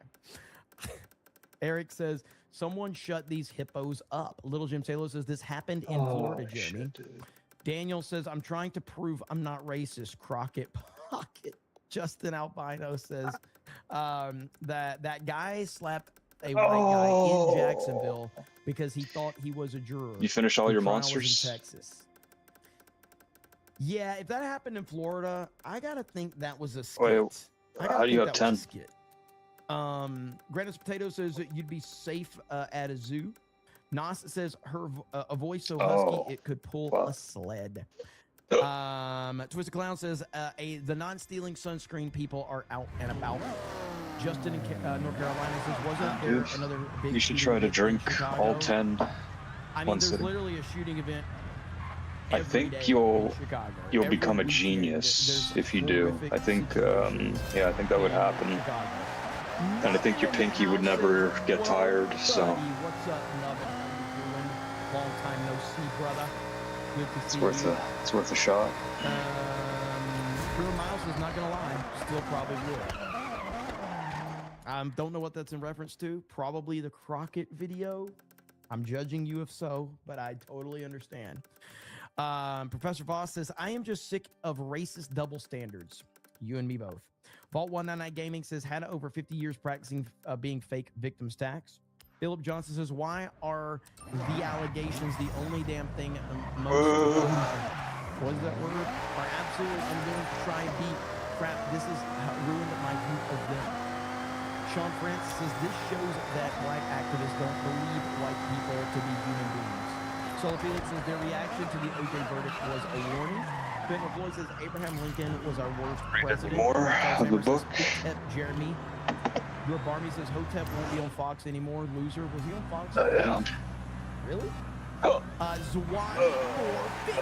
[SPEAKER 2] Eric says, someone shut these hippos up. Little Jim Salo says, this happened in Florida, Jeremy.
[SPEAKER 1] Shit,
[SPEAKER 2] Daniel says, I'm trying to prove I'm not racist. Crockett Pocket. Justin Albino says that guy slapped a white guy in Jacksonville because he thought he was a juror.
[SPEAKER 1] You finish all your
[SPEAKER 2] The trial was
[SPEAKER 1] monsters?
[SPEAKER 2] in Texas. Yeah, if that happened in Florida, I gotta think that was a skit.
[SPEAKER 1] Wait, how do you have 10?
[SPEAKER 2] Granite's Potato says that you'd be safe at a zoo. Nas says her a voice so husky it could pull a sled. Twisted Clown says the non-stealing sunscreen people are out and about. Justin in North Carolina says, wasn't there another big
[SPEAKER 1] You should try to drink all 10.
[SPEAKER 2] I mean, there's literally a shooting event.
[SPEAKER 1] I think you'll become a genius if you do. I think yeah, I think that would happen. And I think your pinky would never get tired. So
[SPEAKER 2] What's up, Nubbin? How you doing? Long time no see, brother. Good to see you.
[SPEAKER 1] It's worth a shot.
[SPEAKER 2] Pure Miles is not gonna lie, still probably would. Don't know what that's in reference to. Probably the Crockett video. I'm judging you if so, but I totally understand. Professor Voss says, I am just sick of racist double standards. You and me both. Vault 199 Gaming says, had over 50 years practicing being fake victims tax. Philip Johnson says, why are the allegations the only damn thing most, what is that word? Are absolutely unwilling to try and beat crap. This is ruined my view of them. Sean Francis says, this shows that black activists don't believe white people to be human beings. Soul Felix says, their reaction to the OJ verdict was a warning. Ben McCoy says, Abraham Lincoln was our worst president.
[SPEAKER 1] More of the book.
[SPEAKER 2] Jeremy. Your Barmy says, Hotep won't be on Fox anymore. Loser. Was he on Fox?
[SPEAKER 1] Yeah.
[SPEAKER 2] Really? Zwani 450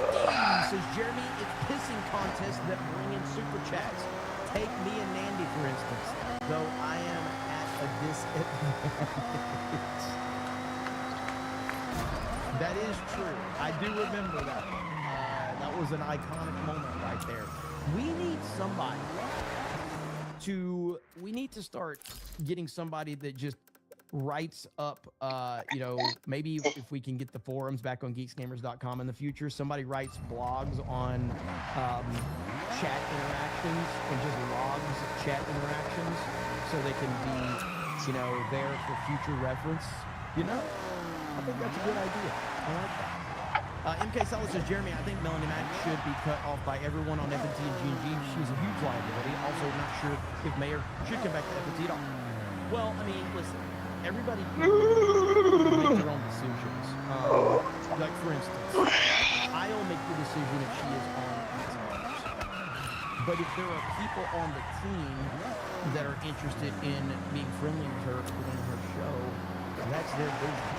[SPEAKER 2] says, Jeremy, it's pissing contests that bring in super chats. Take me and Nandy, for instance. Though I am at a disadvantage. That is true. I do remember that. That was an iconic moment right there. We need somebody we need to start getting somebody that just writes up, you know, maybe if we can get the forums back on geeksgamers.com in the future, somebody writes blogs on chat interactions and just logs chat interactions so they can be, you know, there for future reference. You know, I think that's a good idea. I like that. MK Solid says, Jeremy, I think Melanie Mack should be cut off by everyone on FNT and G&G. She was a huge liability. Also, not sure if Mayor should come back to FNT at all. Well, I mean, listen, everybody make their own decisions. Like, for instance, I'll make the decision if she is on these teams. But if there are people on the team that are interested in being friendly with her for doing her show, that's their business.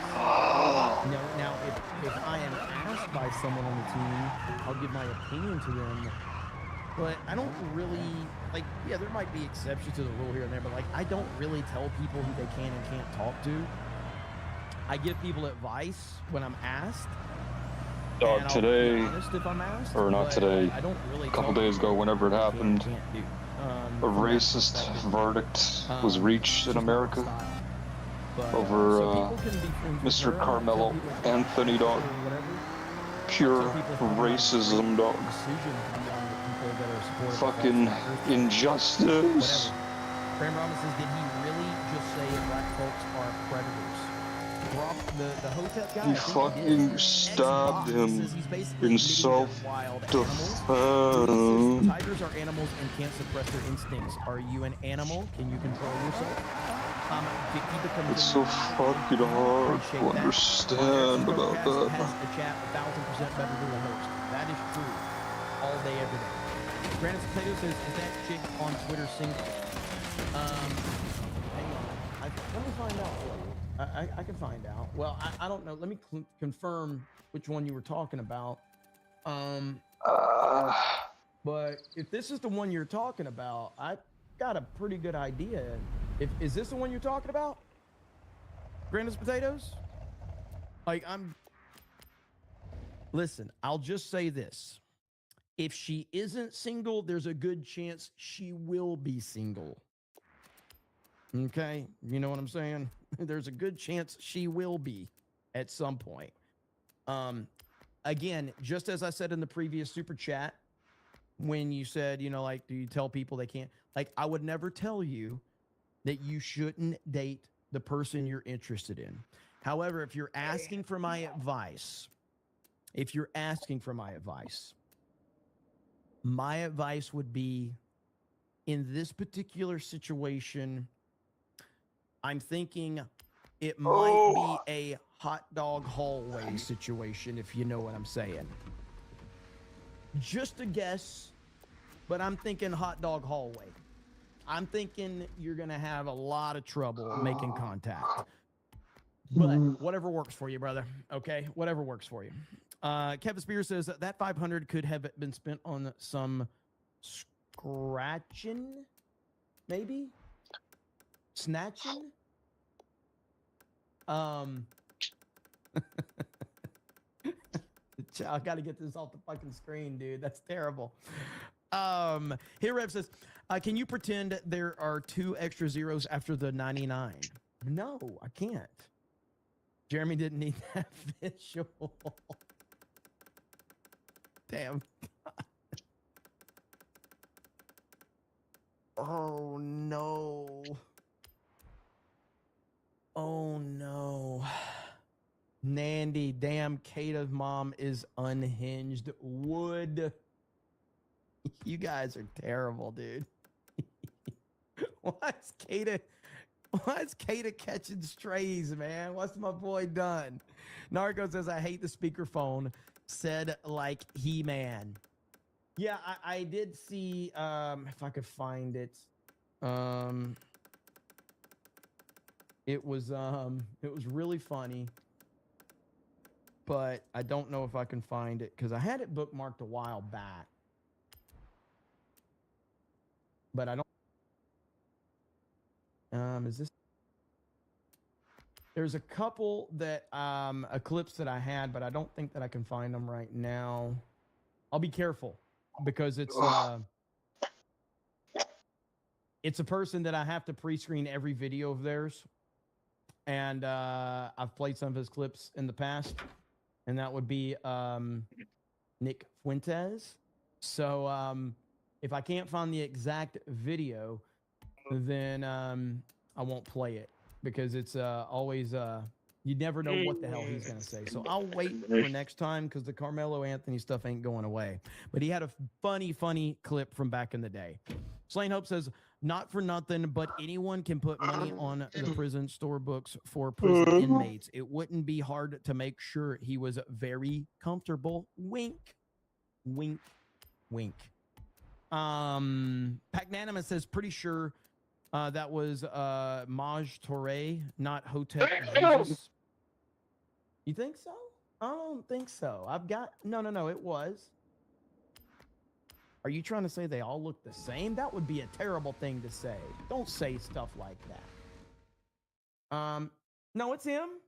[SPEAKER 2] Now, if I am asked by someone on the team, I'll give my opinion to them. But I don't really, like, yeah, there might be exceptions to the rule here and there, but, like, I don't really tell people who they can and can't talk to. I give people advice when I'm asked.
[SPEAKER 1] Dog, today,
[SPEAKER 2] if I'm asked,
[SPEAKER 1] or not today,
[SPEAKER 2] I don't really
[SPEAKER 1] a couple days ago, whenever it happened, a racist verdict was reached in America over Mr. Carmelo Anthony, dog. Pure racism, dog. Fucking injustice.
[SPEAKER 2] Graham Robinson, did he really just say black folks are predators? The Hotep guy,
[SPEAKER 1] he fucking stabbed him in self-defense.
[SPEAKER 2] Tigers are animals and can't suppress their instincts. Are you an animal? Can you control yourself?
[SPEAKER 1] It's so fucking hard to understand about that.
[SPEAKER 2] Has the chat 1,000% better than the host. That is true. All day, every day. Brandon Potato says, is that chick on Twitter single? Hang on. Let me find out for you. I can find out. Well, I don't know. Let me confirm which one you were talking about. But if this is the one you're talking about, I got a pretty good idea. Is this the one you're talking about? Brandon's Potatoes? Like, listen, I'll just say this. If she isn't single, there's a good chance she will be single. Okay? You know what I'm saying? There's a good chance she will be at some point. Again, just as I said in the previous super chat, when you said, you know, like, do you tell people they can't? Like, I would never tell you that you shouldn't date the person you're interested in. However, if you're asking for my advice, my advice would be, in this particular situation, I'm thinking it might be a hot dog hallway situation, if you know what I'm saying. Just a guess, but I'm thinking hot dog hallway. I'm thinking you're going to have a lot of trouble making contact. But whatever works for you, brother. Okay? Whatever works for you. Kevin Spears says that 500 could have been spent on some scratching, maybe? Snatching? I got to get this off the fucking screen, dude. That's terrible. Here Rev says, can you pretend there are 2 extra zeros after the 99? No, I can't. Jeremy didn't need that visual. Damn. Oh no. Oh no. Nandy, damn, Kata's mom is unhinged. Wood. You guys are terrible, dude. Why's Kata catching strays, man? What's my boy done? Narco says, I hate the speakerphone. Said like He-Man. Yeah, I did see, if I could find it. It was really funny. But I don't know if I can find it because I had it bookmarked a while back. But I don't. Is this? There's a couple that clips that I had, but I don't think that I can find them right now. I'll be careful because it's a person that I have to pre-screen every video of theirs, and I've played some of his clips in the past, and that would be Nick Fuentes. So if I can't find the exact video, then I won't play it because it's always you never know what the hell he's gonna say. So I'll wait for next time because the Carmelo Anthony stuff ain't going away. But he had a funny clip from back in the day. Slain Hope says, not for nothing, but anyone can put money on the prison store books for prison inmates. It wouldn't be hard to make sure he was very comfortable. Wink, wink, wink. Pagnanimous says, pretty sure that was Maj Touré, not Hotep Jesus. You think so? I don't think so. No, it was. Are you trying to say they all look the same? That would be a terrible thing to say. Don't say stuff like that. No, it's him.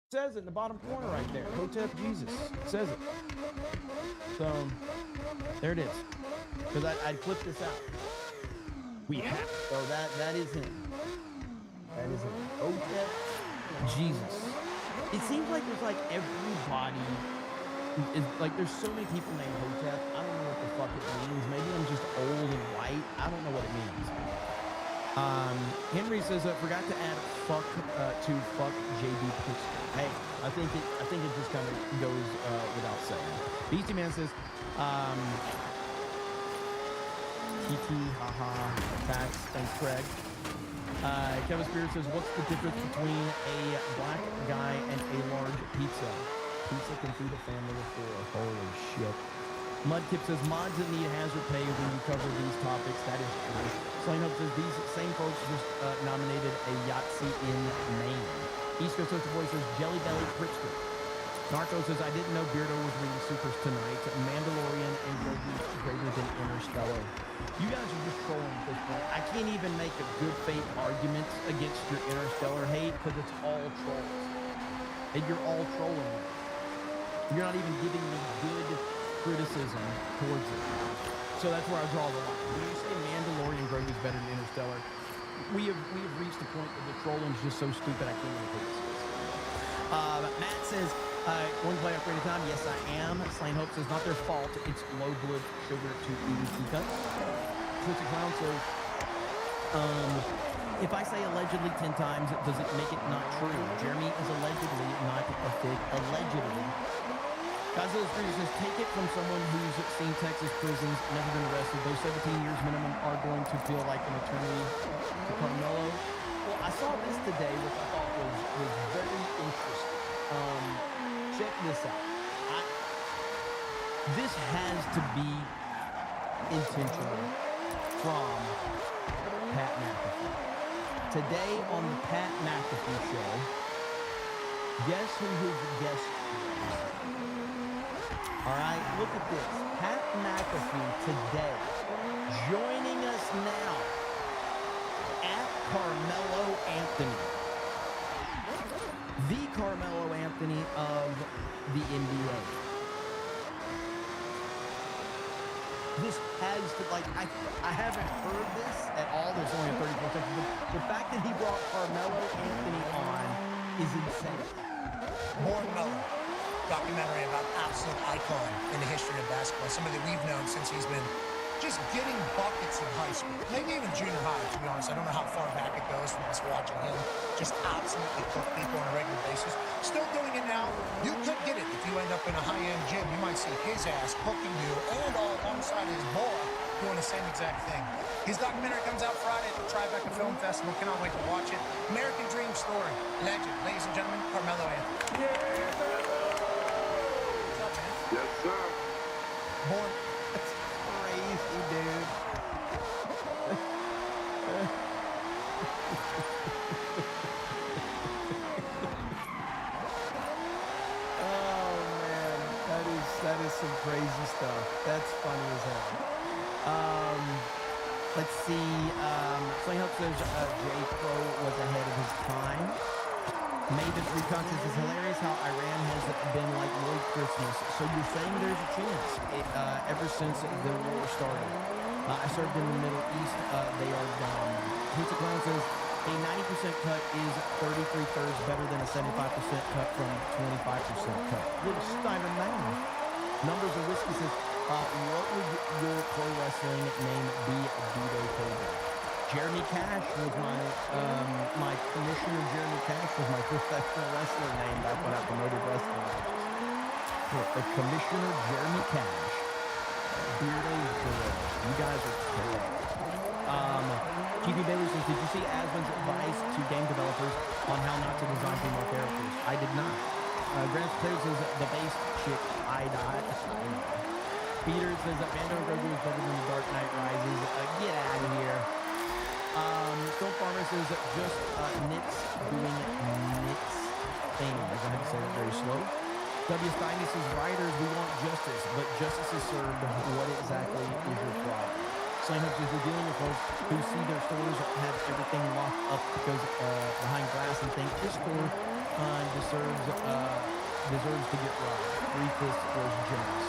[SPEAKER 2] It says it in the bottom corner right there. Hotep Jesus. It says it. So, there it is. Because I flipped this out. We have. So that is him. That is him. Hotep Jesus. It seems like there's like everybody... there's so many people named Hotep. I don't know what the fuck it means. Maybe I'm just old and white. I don't know what it means. Henry says, forgot to add fuck JD Pritzker. Hey, I think it just kind of goes without saying. Beastie Man says, TT, haha, facts, thanks, Craig. Kevin Spears says, what's the difference between a black guy and a large pizza? Pizza can feed a family of 4. Holy shit. Mudkip says, mods that need hazard pay when you cover these topics. That is true. Slain Hope says, these same folks just nominated a Yahtzee in Maine. East Coast Social Boy says, Jelly Belly Pritzker. Narco says, I didn't know Beardo was reading Supers tonight. Mandalorian and Grogu greater than Interstellar. You guys are just trolling at this point. I can't even make a good faith argument against your Interstellar hate because it's all trolls. And you're all trolling. You're not even giving me good criticism towards it. So that's where I draw the line. When you say Mandalorian Grogu is better than Interstellar, we have reached the point that the trolling is just so stupid I can't even take it seriously. Matt says, one play upgrade at a time. Yes, I am. Slain Hope says, not their fault. It's low blood sugar to EDT cuts. Twisted Clown says, if I say allegedly 10 times, does it make it not true? Jeremy is allegedly not a fig. Allegedly. Godzilla Street says, take it from someone who's seen Texas prisons, never been arrested. Those 17 years minimum are going to feel like an eternity to Carmelo. Well, I saw this today, which I thought was very interesting. Check this out. This has to be intentional from Pat McAfee. Today on the Pat McAfee show, guess who his guest is? All right, look at this. Pat McAfee today, joining us now at Carmelo Anthony. The Carmelo Anthony of the NBA. This has to, I haven't heard this at all. There's only a 34 seconds. The fact that he brought Carmelo Anthony on is insane.
[SPEAKER 11] Born Melo. Documentary about absolute icon in the history of basketball. Somebody that we've known since he's been just getting buckets in high school, maybe even junior high, to be honest. I don't know how far back it goes from us watching him just absolutely cook people on a regular basis. Still doing it now. You could get it if you end up in a high-end gym. You might see his ass cooking you and all alongside his boy doing the same exact thing. His documentary comes out Friday at the Tribeca Film Festival. Cannot wait to watch it. American Dream Story. Legend. Ladies and gentlemen, Carmelo Anthony. What's up, man?
[SPEAKER 6] Yes, sir.
[SPEAKER 11] Born.
[SPEAKER 2] That's crazy, dude. Oh man, that is some crazy stuff. That's funny as hell. Let's see. Slayhope says J Pro was ahead of his time. Mavis Recon says it's hilarious how Iran has been like Lloyd Christmas. So you're saying there's a chance ever since the war started. I served in the Middle East. They are dumb. Pizza Clown says a 90% cut is 33 thirds better than a 75% cut from 25% cut. Little Steiner man. Numbers of Whiskey says, what would your pro wrestling name be? Budo Cobra. Jeremy Cash was my commissioner. Jeremy Cash was my professional wrestling name back when I promoted wrestling matches. Commissioner Jeremy Cash. Beardo Cobra. You guys are terrible. GB Bailey says, did you see Asman's advice to game developers on how not to design female characters? I did not. Grant Claire says, the base chick, I died. Peter says that Mando and Grogu is better than the Dark Knight Rises. Get out of here. Phil Farmer says, just Nits doing Nits things. I have to say that very slow. W. Steiny says, writers, we want justice, but justice is served. What exactly is your problem? Sign-ups is we're dealing with folks who see their stores have everything locked up because behind glass and think this store deserves to get robbed. Three Fists was generous.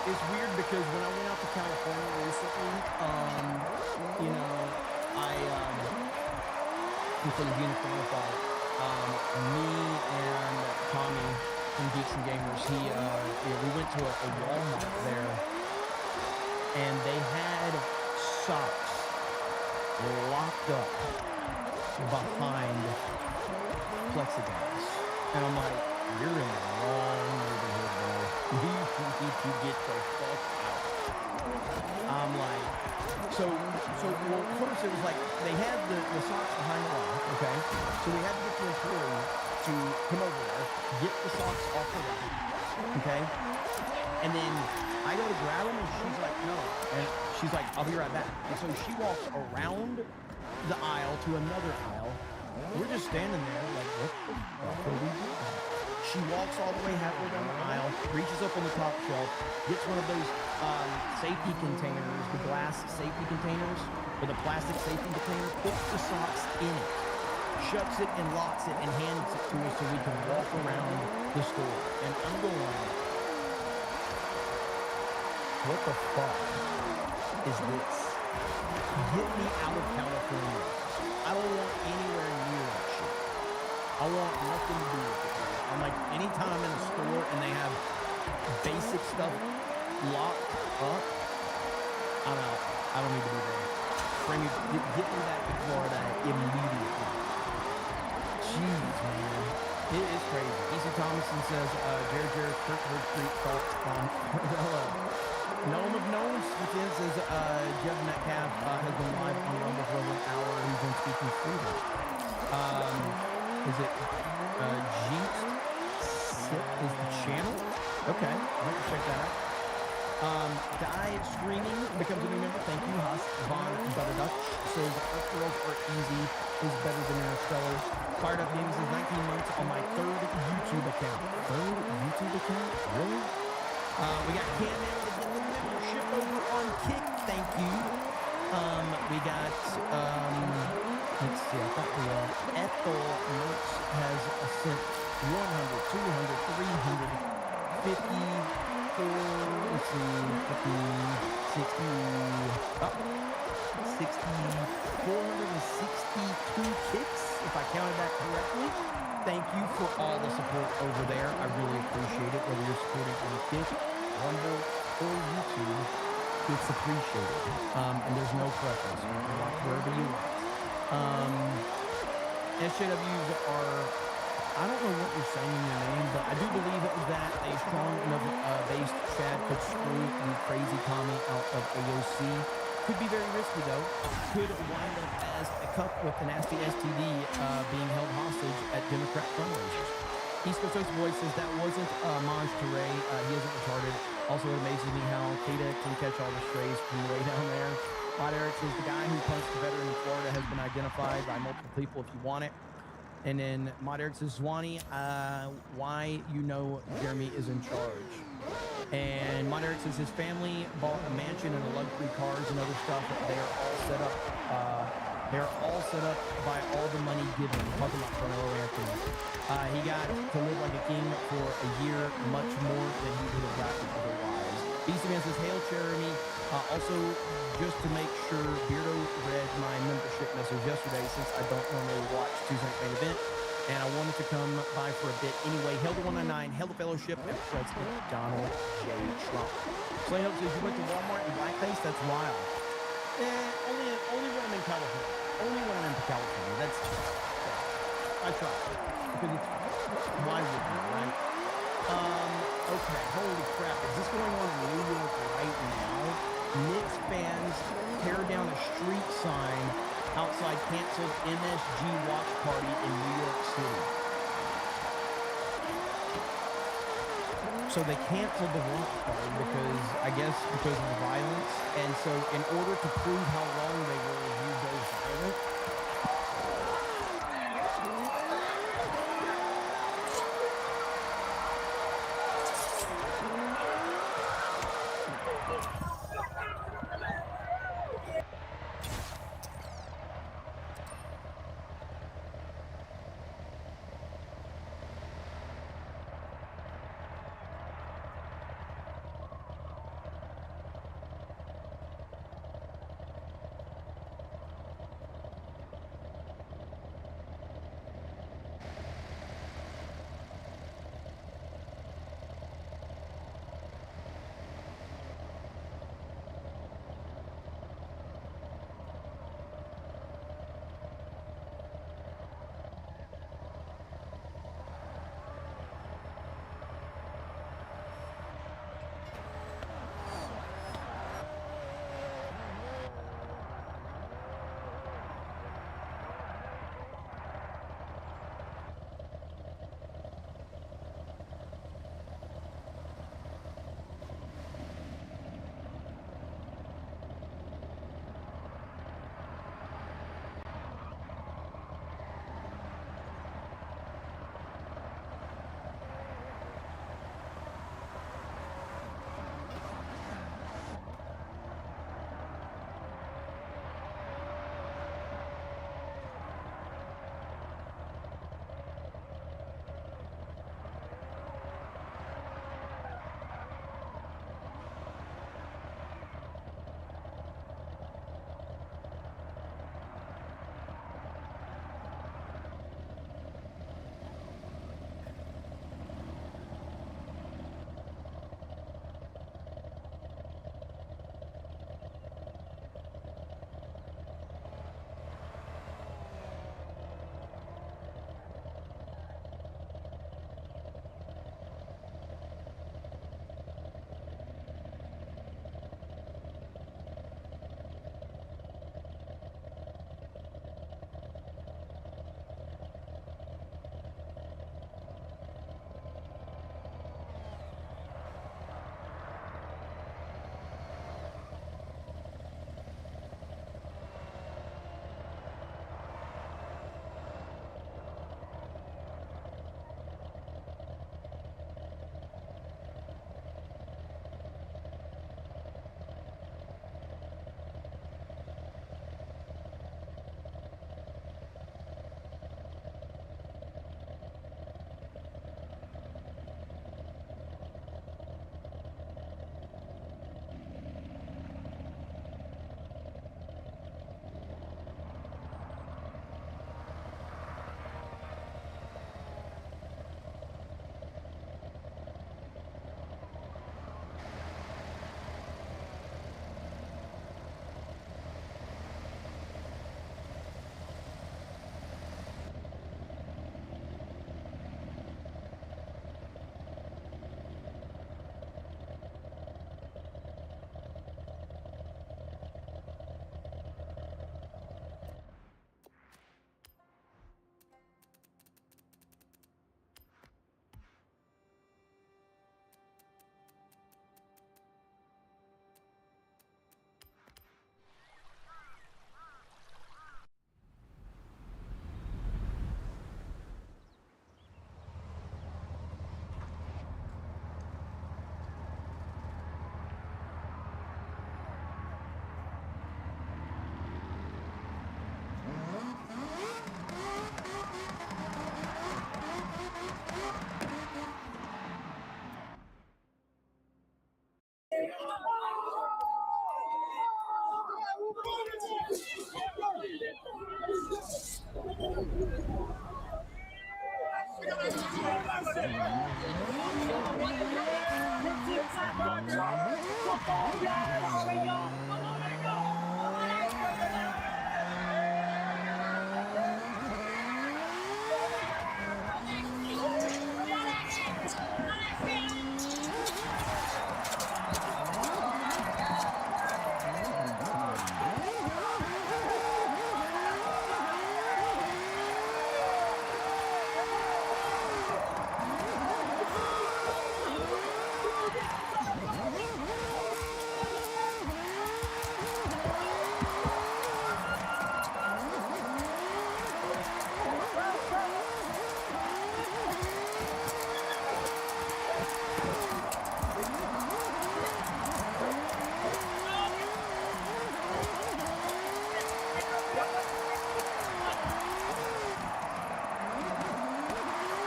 [SPEAKER 2] It's weird because when I went out to California recently, for the Unicorn me and Tommy from Geeks and Gamers, we went to a Walmart there, and they had socks locked up behind plexiglass. And I'm like, you're in the wrong neighborhood, bro. You need to get the fuck out. I'm like, well, first it was like, they had the socks behind the wall, okay? So we had to get the employee to come over there, get the socks off the rack, okay? And then I go to grab them, and she's like, no. And she's like, I'll be right back. And so she walks around the aisle to another aisle. We're just standing there like, what the fuck are we doing? She walks all the way halfway down the aisle, reaches up on the top shelf, gets one of those safety containers, the glass safety containers, or the plastic safety container, puts the socks in it, shuts it and locks it, and hands it to us so we can walk around the store. And I'm going, what the fuck is this? Get me out of California. I don't want anywhere near that shit. I want nothing to do with it. I'm like, anytime I'm in a store and they have basic stuff locked up, I'm out. I don't need to be there. Bring me, get me back to Florida immediately. Jeez, man. It is crazy. Easy Thomason says, Jerry Kirkwood Street thoughts on Carmelo. Gnome of Gnomes says, Jeff Metcalf has been live on Rumble for over an hour. He's been speaking freedom. Is it Jinxed is the channel? Okay, I'll have to check that out. Die Streaming becomes a new member. Thank you. Haas Von Butterdutch says, Earth Girls are easy, is better than Interstellars. Fired Up Games is 19 months on my third YouTube account. Third YouTube account? Really? We got Cam in to get the membership over on Kick. Thank you. We got, let's see, I thought we Ethel Notes has sent 100, 200, 300, 54, let's see, 50, 60, 462 kicks, if I counted that correctly. Thank you for all the support over there. I really appreciate it, whether you're supporting on Kick, Rumble, or YouTube. it's appreciated. And there's no preference. You can watch wherever you want. SJWs are, I don't know what you're saying in your name, but I do believe that a strong enough based Chad could screw the crazy commie out of AOC. Could be very risky, though. Could wind up as a cup with a nasty STD being held hostage at Democrat fundraisers. East Coast Toast Boy says that wasn't Maj Toure. He isn't retarded. Also, it amazes me how Kata can catch all the strays from way down there. Rod Eric says the guy who punched the veteran in Florida has been identified by multiple people if you want it. And then Mod Eric says, Swanee, why you know Jeremy is in charge. And Mod Eric says his family bought a mansion and a luxury cars and other stuff. They are all set up. They're all set up by all the money given. Talking about Carmelo Anthony. He got to live like a king for a year, much more than he would have gotten otherwise. Beastie Man says, hail Jeremy. Also, just to make sure, Beardo read my membership message yesterday since I don't normally watch Tuesday Night Main Event, and I wanted to come by for a bit anyway. Hail the 199, hail the fellowship, and President Donald J. Trump. Slay Hope says, you went to Walmart in blackface? That's wild. Only when I'm in California. Only when I'm in California. That's, I try. Because it's, why would you, right? Okay, holy crap. Is this going on in New York right now? Knicks fans tear down a street sign outside canceled MSG watch party in New York City. So they canceled the watch party because of the violence. And so in order to prove how wrong they were viewed as violent,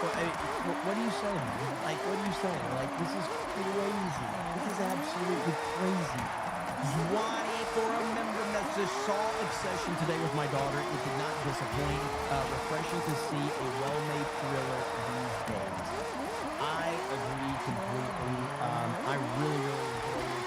[SPEAKER 2] What do you say, man? Like, what do you say? Like, this is crazy. This is absolutely crazy. Zwani for a member message. Saw Obsession today with my daughter. It did not disappoint. Refreshing to see a well-made thriller these days. I agree completely. I really, really enjoyed it.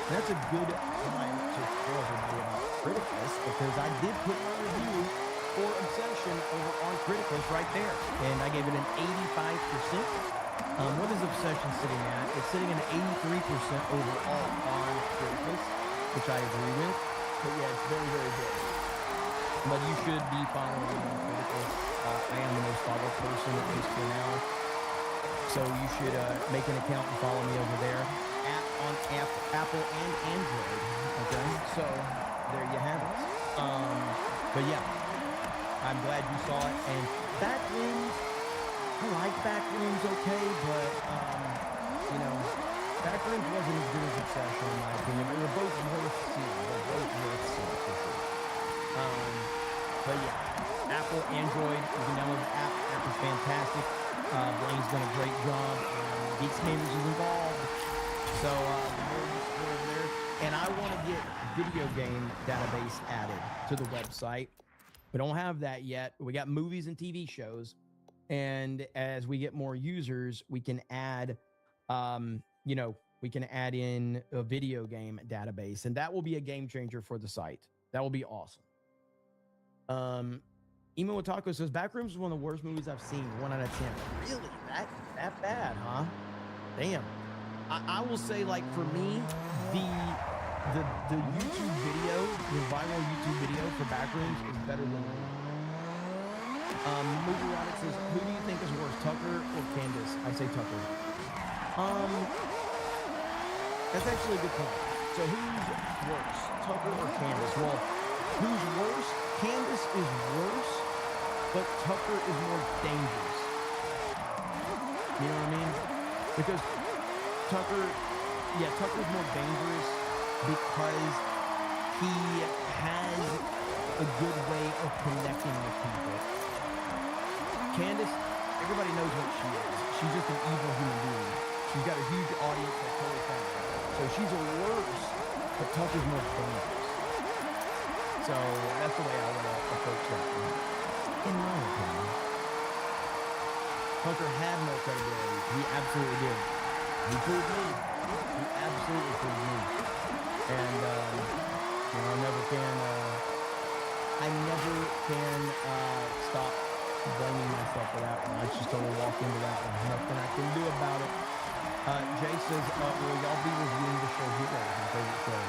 [SPEAKER 2] That's a good time to tell everybody about Criticus, because I did put my review for Obsession over on Criticus right there, and I gave it an 85%. What is Obsession sitting at? It's sitting at 83% overall on Criticus, which I agree with. But yeah, it's very, very good. But you should be following me on Criticus. I am the most followed person, at least for now. So you should make an account and follow me over there on Apple and Android. Okay, so there you have it. But yeah, I'm glad you saw it. And Backrooms, I like Backrooms okay, but you know, Backrooms wasn't as good as Obsession in my opinion. But they're both worth seeing. They're both worth seeing for sure. But yeah, Apple, Android, you can download the app. App is fantastic. Blaine's done a great job. Geeks Gamers is involved. So the more you support over there. And I want to get video game database added to the website. We don't have that yet. We got movies and TV shows. And as we get more users, we can add, you know, we can add in a video game database. And that will be a game changer for the site. That will be awesome. Emo Otaku says, Backrooms is one of the worst movies I've seen. 1 out of 10. Really? That bad, huh? Damn. I will say, like, for me, the YouTube video, the viral YouTube video for Backrooms is better than the movie. Movie Roddick says, who do you think is worse, Tucker or Candace? I say Tucker. That's actually a good point. So who's worse, Tucker or Candace? Well, who's worse? Candace is worse, but Tucker is more dangerous. You know what I mean? Because Tucker's more dangerous because he has a good way of connecting with people. Candace, everybody knows what she is. She's just an evil human being. She's got a huge audience that's totally fine. So she's a worse, but Tucker's more dangerous. So that's the way I want to approach that. In my opinion, Tucker had more credibility. He absolutely did. He proved me. He absolutely proved me. And you know, I never can stop blaming myself for that one. I just totally walk into that one. Nothing I can do about it. Jay says, will y'all be reviewing the show Heroes, my favorite show?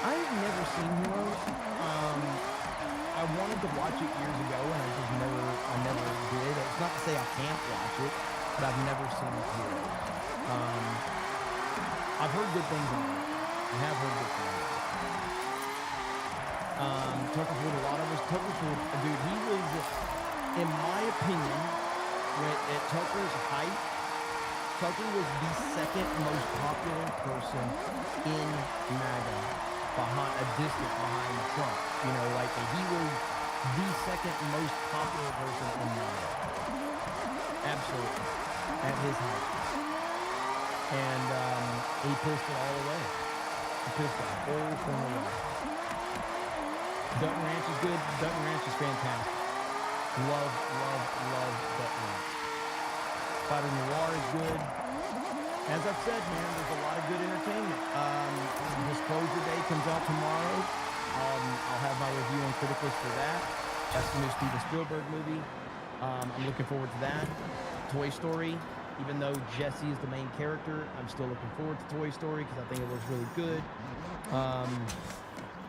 [SPEAKER 2] I've never seen Heroes. I wanted to watch it years ago, and I never did. It's not to say I can't watch it, but I've never seen Heroes. I've heard good things on it. I have heard good things. Tucker's with a lot of us. Tucker's with, dude, he was, in my opinion, at Tucker's height, Tucker was the second most popular person in MAGA, a distance behind Trump. You know, like he was the second most popular person in MAGA. Absolutely. At his height. And he pissed it all away. He pissed the whole thing away. Dutton Ranch is good. Dutton Ranch is fantastic. Love Dutton Ranch. Spider Noir is good. As I've said, man, there's a lot of good entertainment. Disclosure Day comes out tomorrow. I'll have my review on Criticus for that. That's the new Steven Spielberg movie. I'm looking forward to that. Toy Story, even though Jesse is the main character, I'm still looking forward to Toy Story because I think it looks really good.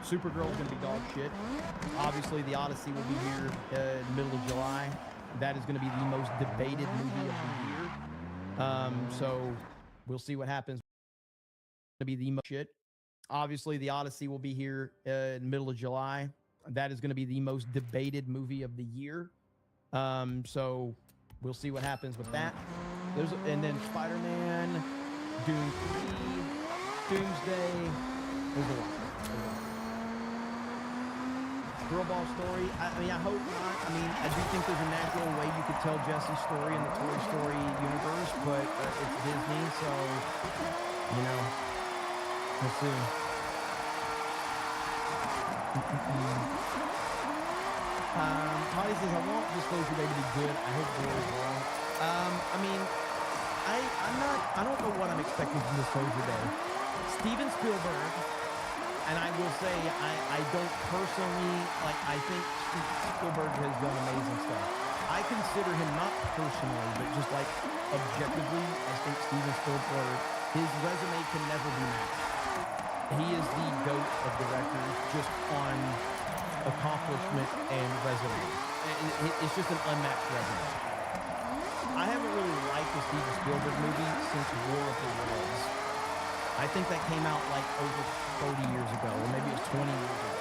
[SPEAKER 2] Supergirl's going to be dog shit. Obviously, The Odyssey will be here in the middle of July. That is going to be the most debated movie of the year. So we'll see what happens. To be the most shit. Obviously, The Odyssey will be here in the middle of July. That is going to be the most debated movie of the year. So we'll see what happens with that. And then Spider-Man, Doom 3, Doomsday. There's a lot. Girl Boss Story. I mean, I hope not. I mean, I do think there's a natural way you could tell Jesse's story in the Toy Story universe, but it's Disney, so, you know, we'll see. Holly says, I want Disclosure Day to be good. I hope Gore is wrong. I mean, I don't know what I'm expecting from Disclosure Day. Steven Spielberg, and I will say, I don't personally, like, I think Spielberg has done amazing stuff. I consider him not personally, but just like objectively, I think Steven Spielberg, his resume can never be matched. He is the GOAT of directors just on accomplishment and resume. It's just an unmatched resume. I haven't really liked the Steven Spielberg movie since War of the Worlds. I think that came out like over 30 years ago, or maybe it was 20 years ago.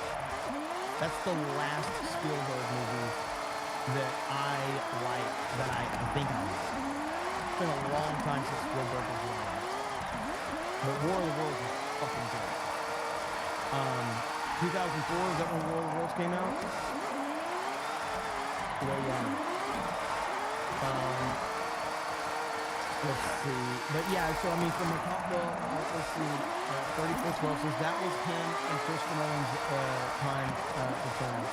[SPEAKER 2] That's the last Spielberg movie that I like, that I think I like. It's been a long time since Spielberg was around. But War of the Worlds was fucking good. 2004, is that when War of the Worlds came out? Well, yeah. Let's see. But yeah, so I mean, from the top, let's see, 3412 says that was him and Christopher Nolan's time return.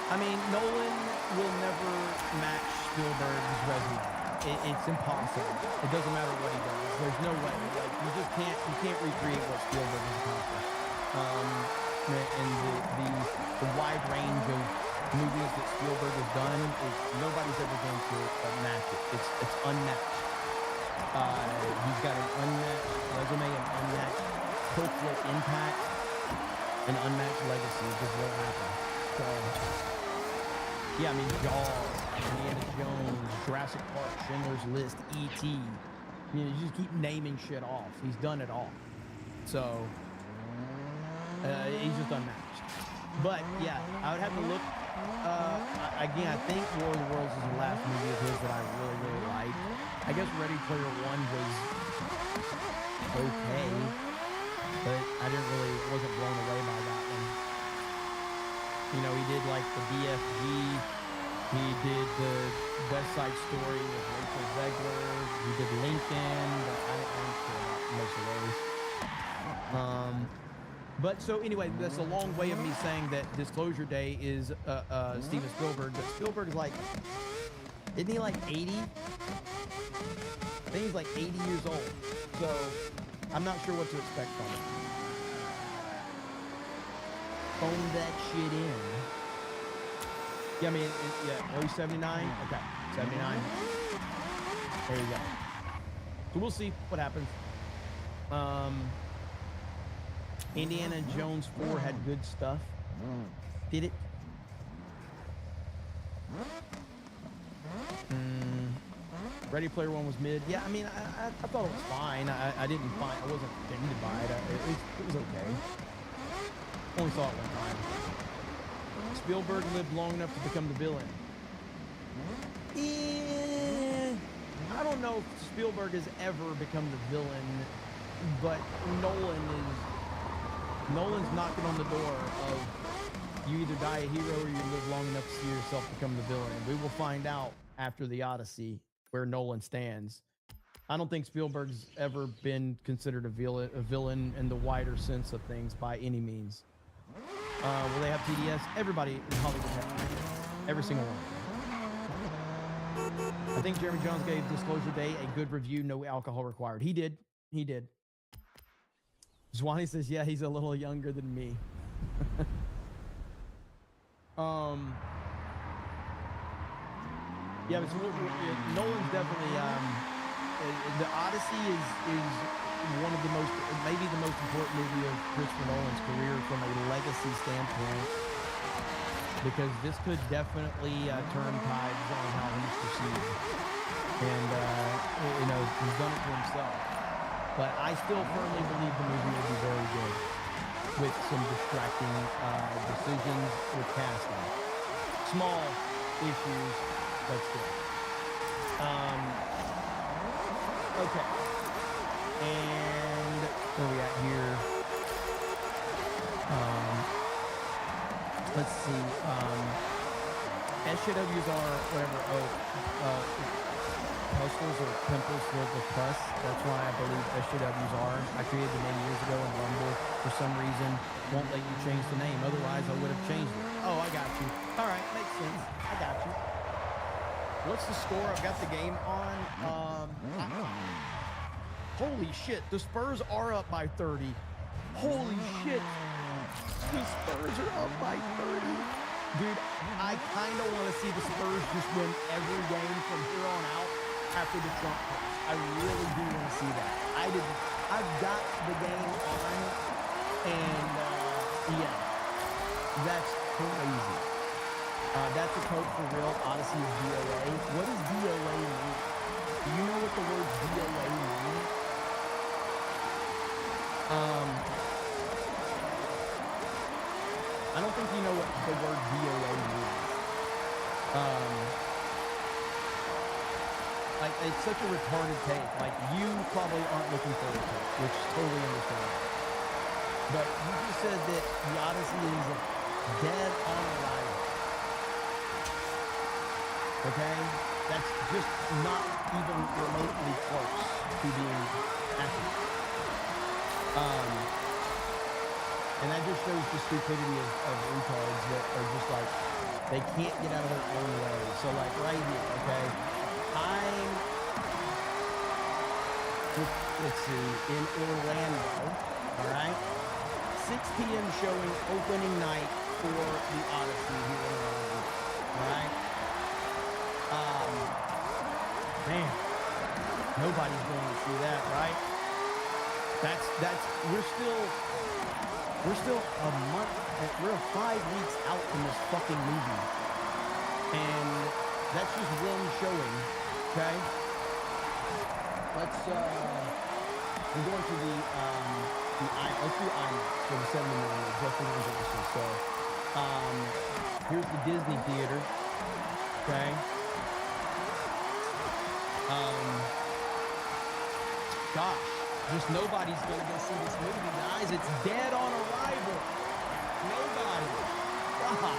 [SPEAKER 2] I mean, Nolan will never match Spielberg's resume. It's impossible. It doesn't matter what he does. There's no way. Like, you can't recreate what Spielberg has accomplished. And the wide range of movies that Spielberg has done, nobody's ever going to match it. It's unmatched. He's got an unmatched resume, an unmatched cultural impact, an unmatched legacy. It just won't happen. So, yeah, I mean, Jaws, Indiana Jones, Jurassic Park, Schindler's List, E.T. You just keep naming shit off. He's done it all. So, he's just unmatched. But, yeah, I would have to look. Again, I think War of the Worlds is the last movie of his that I really, really liked. I guess Ready Player One was okay, but I wasn't blown away by that one. You know, he did like the BFG, he did the West Side Story with Rachel Zegler, he did Lincoln, but I didn't care about most of those. But so anyway, that's a long way of me saying that Disclosure Day is Steven Spielberg, but Spielberg is like, isn't he like 80? I think he's like 80 years old, so I'm not sure what to expect from him. Phone that shit in. Yeah, I mean, yeah, he's 79? Okay, 79. There you go. So we'll see what happens. Indiana Jones 4 had good stuff. Did it? Ready Player One was mid. Yeah, I mean, I thought it was fine. I wasn't offended by it. It was okay. Only saw it one time. Spielberg lived long enough to become the villain. I don't know if Spielberg has ever become the villain, but Nolan's knocking on the door of you either die a hero or you live long enough to see yourself become the villain. We will find out after the Odyssey where Nolan stands. I don't think Spielberg's ever been considered a villain in the wider sense of things by any means. Will they have TDS? Everybody in Hollywood has TDS. Every single one. I think Jeremy Jones gave Disclosure Day a good review, no alcohol required. He did. Zwani says, yeah, he's a little younger than me. Yeah, but Nolan's definitely, the Odyssey is one of the most, maybe the most important movie of Christopher Nolan's career from a legacy standpoint, because this could definitely turn tides on how he's perceived. And, he's done it to himself. But I still firmly believe the movie will be very good with some distracting decisions with casting. Small issues, but still. Okay. And where are we at here? Let's see. SJWs are whatever. Hustlers or pimples filled with pus. That's why I believe SJWs are. I created the name years ago in Rumble. For some reason, won't let you change the name. Otherwise, I would have changed it. Oh, I got you. All right, makes sense. I got you. What's the score? I've got the game on. Holy shit, the Spurs are up by 30. Holy shit, the Spurs are up by 30. Dude, I kind of want to see the Spurs just win every game from here on out after the Trump push. I really do want to see that. I've got the game on, and yeah, that's crazy. That's a code for real. Odyssey is DOA. What does DOA mean? Do you know what the word DOA means? I don't think you know what the word DOA means. Like, it's such a retarded take. Like, you probably aren't looking forward to it, which is totally understandable. But you just said that the Odyssey is dead on arrival. Okay? That's just not even remotely close to being accurate. And that just shows the stupidity of retards that are just like, they can't get out of their own way. So like right here, okay? Let's see, in Orlando, all right? 6 p.m. showing opening night for the Odyssey here in Orlando, all right? Man, nobody's going to see that, right? We're still a month, we're 5 weeks out from this fucking movie. And that's just one showing, okay? We're going to let's do IMAX for the 70mm, just for the resources. So, here's the Disney Theater, okay? Gosh, just nobody's gonna go see this movie, guys. It's dead on arrival. Nobody. God.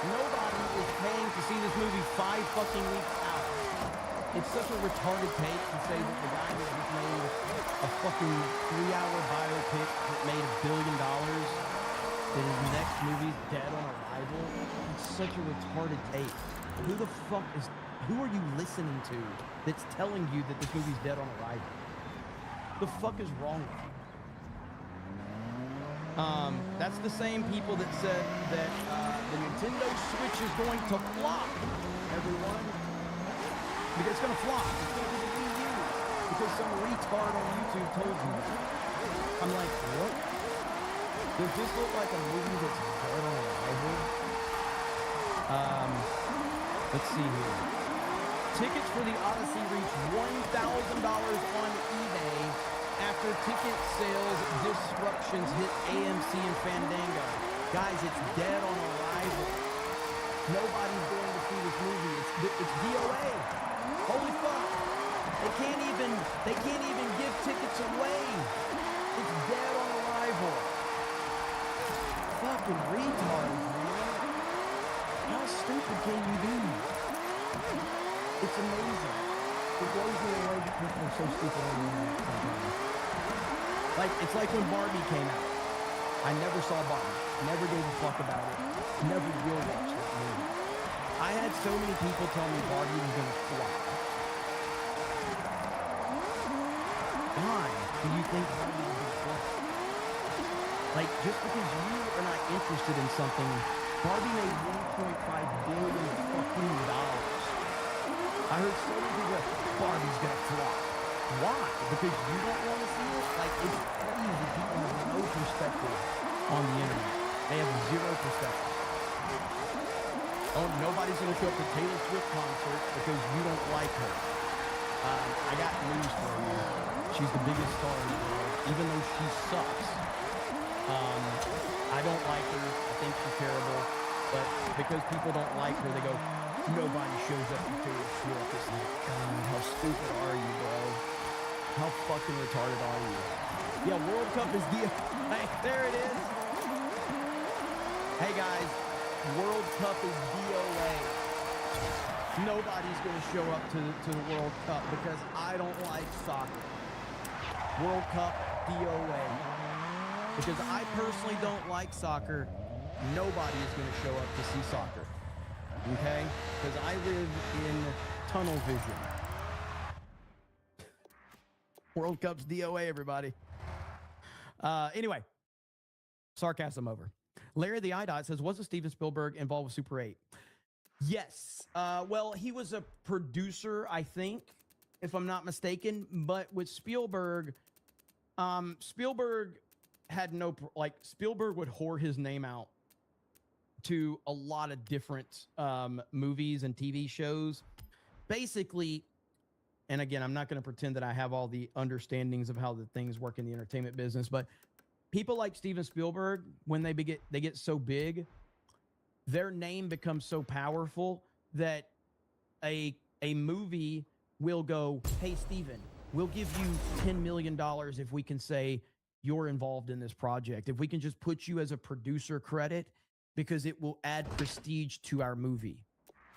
[SPEAKER 2] Nobody is paying to see this movie 5 fucking weeks out. It's such a retarded take to say that the guy that just made a fucking 3-hour biopic that made $1 billion, that his next movie's dead on arrival. It's such a retarded take. Who are you listening to that's telling you that this movie's dead on arrival? The fuck is wrong with you? That's the same people that said that the Nintendo Switch is going to flop, everyone. Because it's going to flop. It's going to be the Wii U. Because some retard on YouTube told you that. I'm like, what? Does this look like a movie that's dead on arrival? Let's see here. Tickets for the Odyssey reach $1,000 on eBay after ticket sales disruptions hit AMC and Fandango. Guys, it's dead on arrival. Nobody's going to see this movie. It's DOA. Holy fuck. They can't even give tickets away. It's dead on arrival. Fucking retards, man. How stupid can you be? It's amazing. It blows me away that people are so stupid on the internet sometimes. Like, it's like when Barbie came out. I never saw Barbie. Never gave a fuck about it. Never will watch that movie. I had so many people tell me Barbie was gonna flop. Why do you think Barbie was gonna flop? Like, just because you are not interested in something, Barbie made $1.5 billion fucking dollars. I heard so many people like, Barbie's gonna flop. Why? Because you don't want to see it? Like, it's crazy. People have no perspective on the internet. They have 0 perspective. Oh, nobody's gonna show up to Taylor Swift concert because you don't like her. I got news for you. She's the biggest star in the world, even though she sucks. I don't like her. I think she's terrible. But because people don't like her, they go, nobody shows up to Taylor Swift. It's like, God, how stupid are you, bro? How fucking retarded are you? Yeah, World Cup is DOA. There it is. Hey, guys. World Cup is DOA. Nobody's going to show up to the World Cup because I don't like soccer. World Cup DOA. Because I personally don't like soccer, nobody is going to show up to see soccer. Okay? Because I live in tunnel vision. World Cup's DOA, everybody. Anyway, sarcasm over. Larry the IDOT says, wasn't Steven Spielberg involved with Super 8? Yes. Well, he was a producer, I think, if I'm not mistaken. But with Spielberg, Spielberg had no, like, Spielberg would whore his name out to a lot of different movies and TV shows. Basically, and again, I'm not going to pretend that I have all the understandings of how the things work in the entertainment business, but people like Steven Spielberg, when they get so big, their name becomes so powerful that a movie will go, hey, Steven, we'll give you $10 million if we can say you're involved in this project. If we can just put you as a producer credit, because it will add prestige to our movie.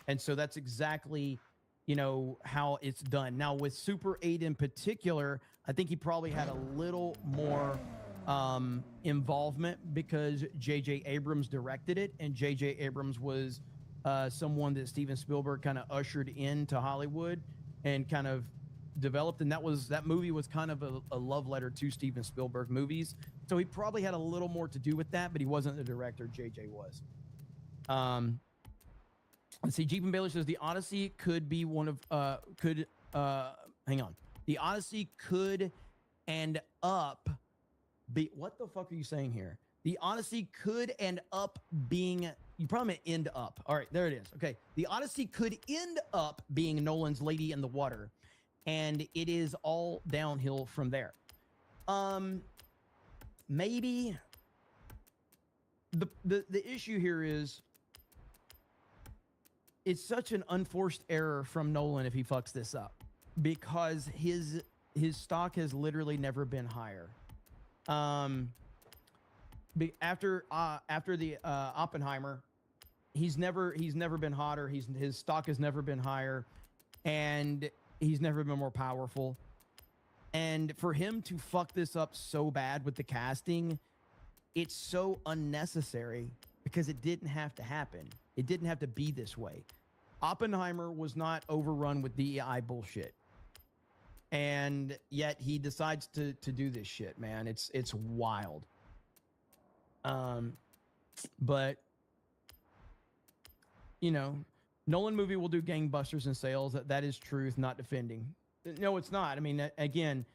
[SPEAKER 2] And so that's exactly, you know, how it's done. Now with Super 8 in particular, I think he probably had a little more involvement because J.J. Abrams directed it, and J.J. Abrams was someone that Steven Spielberg kind of ushered into Hollywood and kind of developed, and that movie was kind of a love letter to Steven Spielberg movies. So he probably had a little more to do with that, but he wasn't the director. JJ was. Let's see. Jeep and Baylor says the Odyssey could be one of hang on. The Odyssey could end up be, what the fuck are you saying here? The Odyssey could end up being, you probably meant end up. All right, there it is. Okay. The Odyssey could end up being Nolan's Lady in the Water, and it is all downhill from there. Maybe the issue here is it's such an unforced error from Nolan if he fucks this up, because his stock has literally never been higher. After the Oppenheimer, he's never been hotter. His stock has never been higher, and he's never been more powerful. And for him to fuck this up so bad with the casting, it's so unnecessary because it didn't have to happen. It didn't have to be this way. Oppenheimer was not overrun with DEI bullshit. And yet he decides to do this shit, man. It's wild. But you know, Nolan movie will do gangbusters in sales. That is truth, not defending. No, it's not. I mean, again,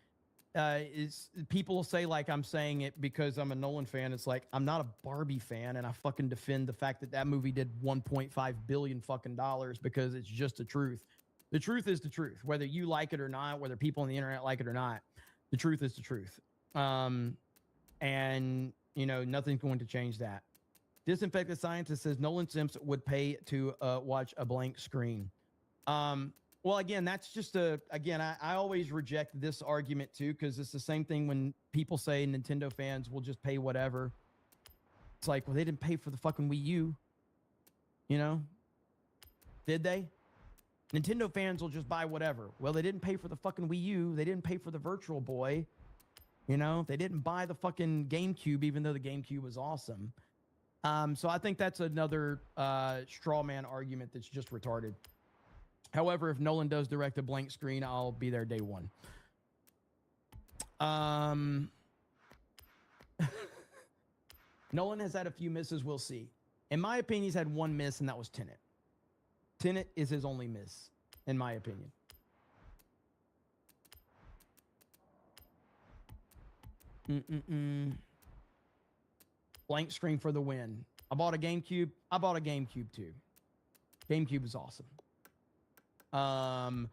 [SPEAKER 2] it's people say like I'm saying it because I'm a Nolan fan. It's like I'm not a Barbie fan, and I fucking defend the fact that that movie did $1.5 billion fucking dollars because it's just the truth. The truth is the truth, whether you like it or not, whether people on the internet like it or not. The truth is the truth. And you know, nothing's going to change that. Disinfected Scientist says Nolan Simps would pay to watch a blank screen. Well, again, that's just I always reject this argument too, because it's the same thing when people say Nintendo fans will just pay whatever. It's like, well, they didn't pay for the fucking Wii U. You know? Did they? Nintendo fans will just buy whatever. Well, they didn't pay for the fucking Wii U. They didn't pay for the Virtual Boy. You know? They didn't buy the fucking GameCube, even though the GameCube was awesome. So I think that's another straw man argument that's just retarded. However, if Nolan does direct a blank screen, I'll be there day one. Nolan has had a few misses. We'll see. In my opinion, he's had one miss, and that was Tenet. Tenet is his only miss, in my opinion. Blank screen for the win. I bought a GameCube. I bought a GameCube too. GameCube is awesome. I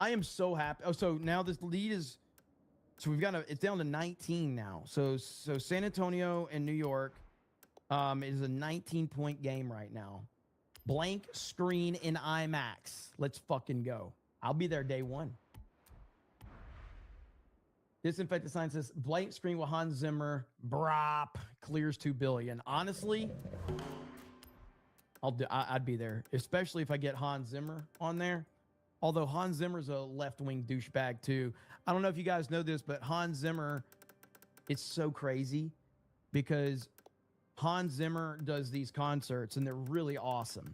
[SPEAKER 2] am so happy. Oh, so now this lead is, so we've got it's down to 19 now. So San Antonio and New York is a 19-point game right now. Blank screen in IMAX. Let's fucking go. I'll be there day one. Disinfected Science says blank screen with Hans Zimmer. Brop clears $2 billion. Honestly, I'd be there, especially if I get Hans Zimmer on there. Although Hans Zimmer's a left-wing douchebag too. I don't know if you guys know this, but Hans Zimmer, it's so crazy because Hans Zimmer does these concerts and they're really awesome.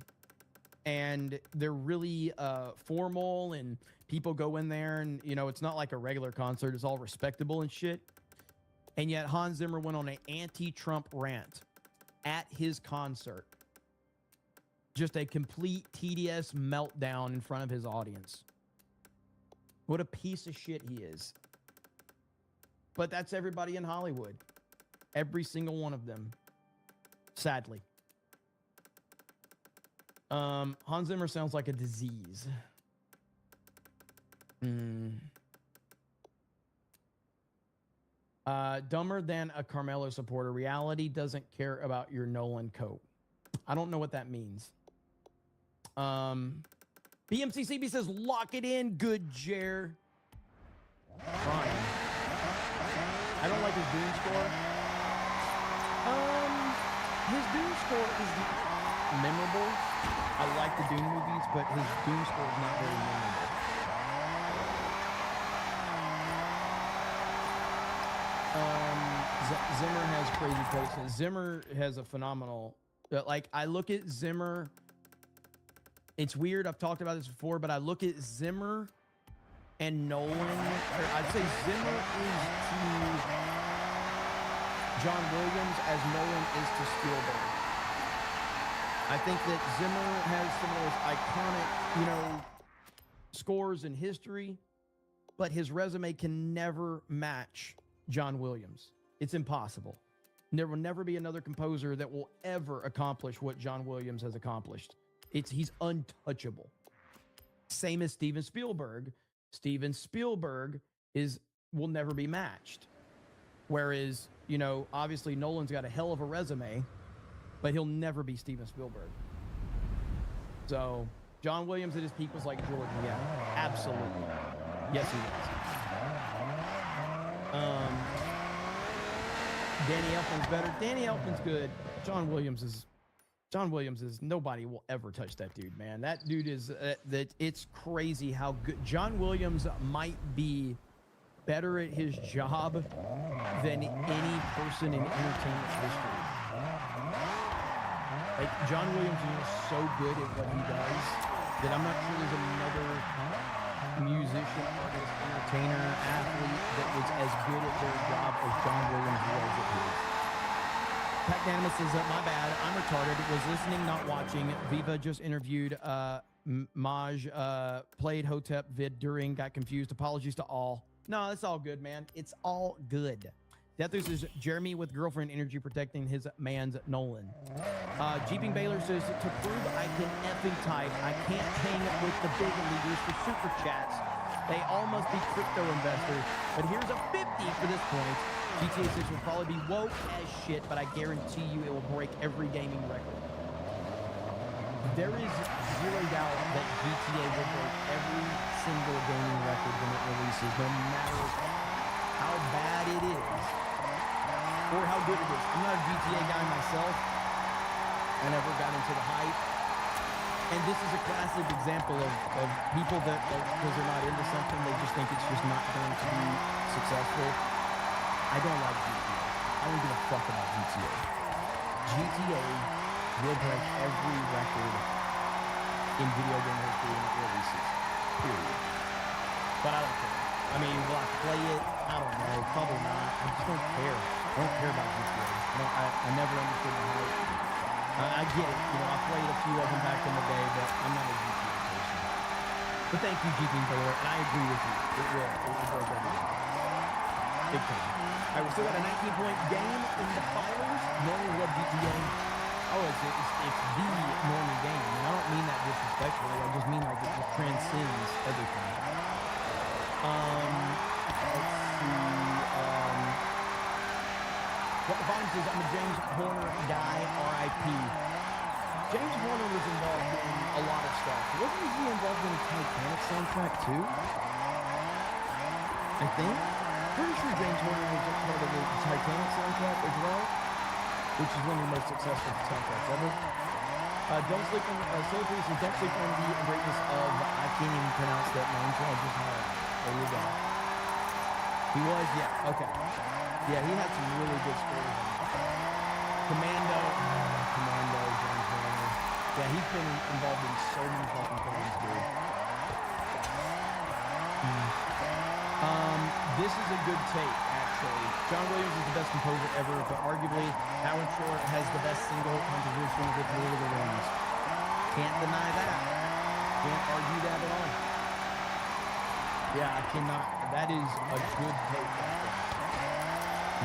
[SPEAKER 2] And they're really formal, and people go in there and, you know, it's not like a regular concert. It's all respectable and shit. And yet Hans Zimmer went on an anti-Trump rant at his concert. Just a complete TDS meltdown in front of his audience. What a piece of shit he is. But that's everybody in Hollywood. Every single one of them. Sadly. Hans Zimmer sounds like a disease. Dumber than a Carmelo supporter. Reality doesn't care about your Nolan coat. I don't know what that means. BMCCB says, lock it in, good Jer. Fine. I don't like his Doom score. His Doom score is memorable. I like the Doom movies, but his Doom score is not very memorable. Zimmer has crazy places. Zimmer has a phenomenal, like, I look at Zimmer. It's weird. I've talked about this before, but I look at Zimmer and Nolan. Or I'd say Zimmer is to John Williams as Nolan is to Spielberg. I think that Zimmer has some of those iconic, you know, scores in history, but his resume can never match John Williams. It's impossible. There will never be another composer that will ever accomplish what John Williams has accomplished. He's untouchable. Same as Steven Spielberg. Steven Spielberg will never be matched. Whereas, you know, obviously Nolan's got a hell of a resume, but he'll never be Steven Spielberg. So, John Williams at his peak was like Jordan. Yeah, absolutely. Yes, he was. Danny Elfman's better. Danny Elfman's good. John Williams is nobody will ever touch that dude, man. That dude is it's crazy how good John Williams might be better at his job than any person in entertainment history. Like, John Williams is so good at what he does that I'm not sure there's another musician, artist, entertainer, athlete that was as good at their job as John Williams was at his. Pat Danimus says, my bad, I'm retarded. Was listening, not watching. Viva just interviewed Maj, played Hotep vid during, got confused. Apologies to all. No, it's all good, man. It's all good. Deathus is Jeremy with girlfriend energy protecting his man's Nolan. Jeeping Baylor says, to prove I can effing type, I can't hang with the big leaders for super chats. They all must be crypto investors. But here's a 50 for this point. GTA 6 will probably be woke as shit, but I guarantee you it will break every gaming record. There is zero doubt that GTA will break every single gaming record when it releases, no matter how bad it is or how good it is. I'm not a GTA guy myself. I never got into the hype. And this is a classic example of people that, because they're not into something, they just think it's just not going to be successful. I don't like GTA. I don't give a fuck about GTA. GTA will break every record in video game history when it releases. Period. But I don't care. I mean, will I play it? I don't know. Probably not. I just don't care. I don't care about GTA. I never understood the hype. I get it. You know, I played a few of them back in the day, but I'm not a GTA person. But thank you, GP Baylor, and I agree with you. It will break everything. Big time. All right, we still got a 19-point game in the finals. Norman love GTA. Oh, it's the Norman game. And I don't mean that disrespectfully. I just mean like it just transcends everything. Let's see. What the bottom says, I'm a James Horner guy, R.I.P. James Horner was involved in a lot of stuff. Wasn't he involved in the Titanic soundtrack too? I think. Pretty sure James Horner was a part of the Titanic soundtrack as well, which is one of the most successful soundtracks ever. Don't sleep on Solar Priest says, don't sleep on the greatness of, I can't even pronounce that name, so I'll just highlight it. There you go. He was, yeah, okay. Yeah, he had some really good scores on that. Commando, James Warner. Yeah, he's been involved in so many fucking things, dude. This is a good take, actually. John Williams is the best composer ever, but arguably Howard Shore has the best single composition with Lord of the Rings. Can't deny that. Can't argue that at all. Yeah, I cannot. That is a good take.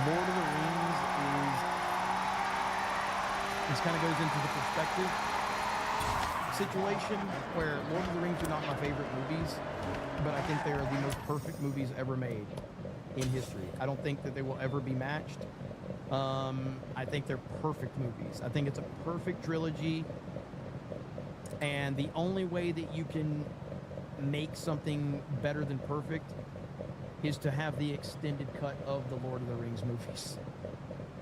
[SPEAKER 2] Lord of the Rings is... This kind of goes into the perspective situation where Lord of the Rings are not my favorite movies, but I think they are the most perfect movies ever made in history. I don't think that they will ever be matched. I think they're perfect movies. I think it's a perfect trilogy, and the only way that you can make something better than perfect is to have the extended cut of the Lord of the Rings movies.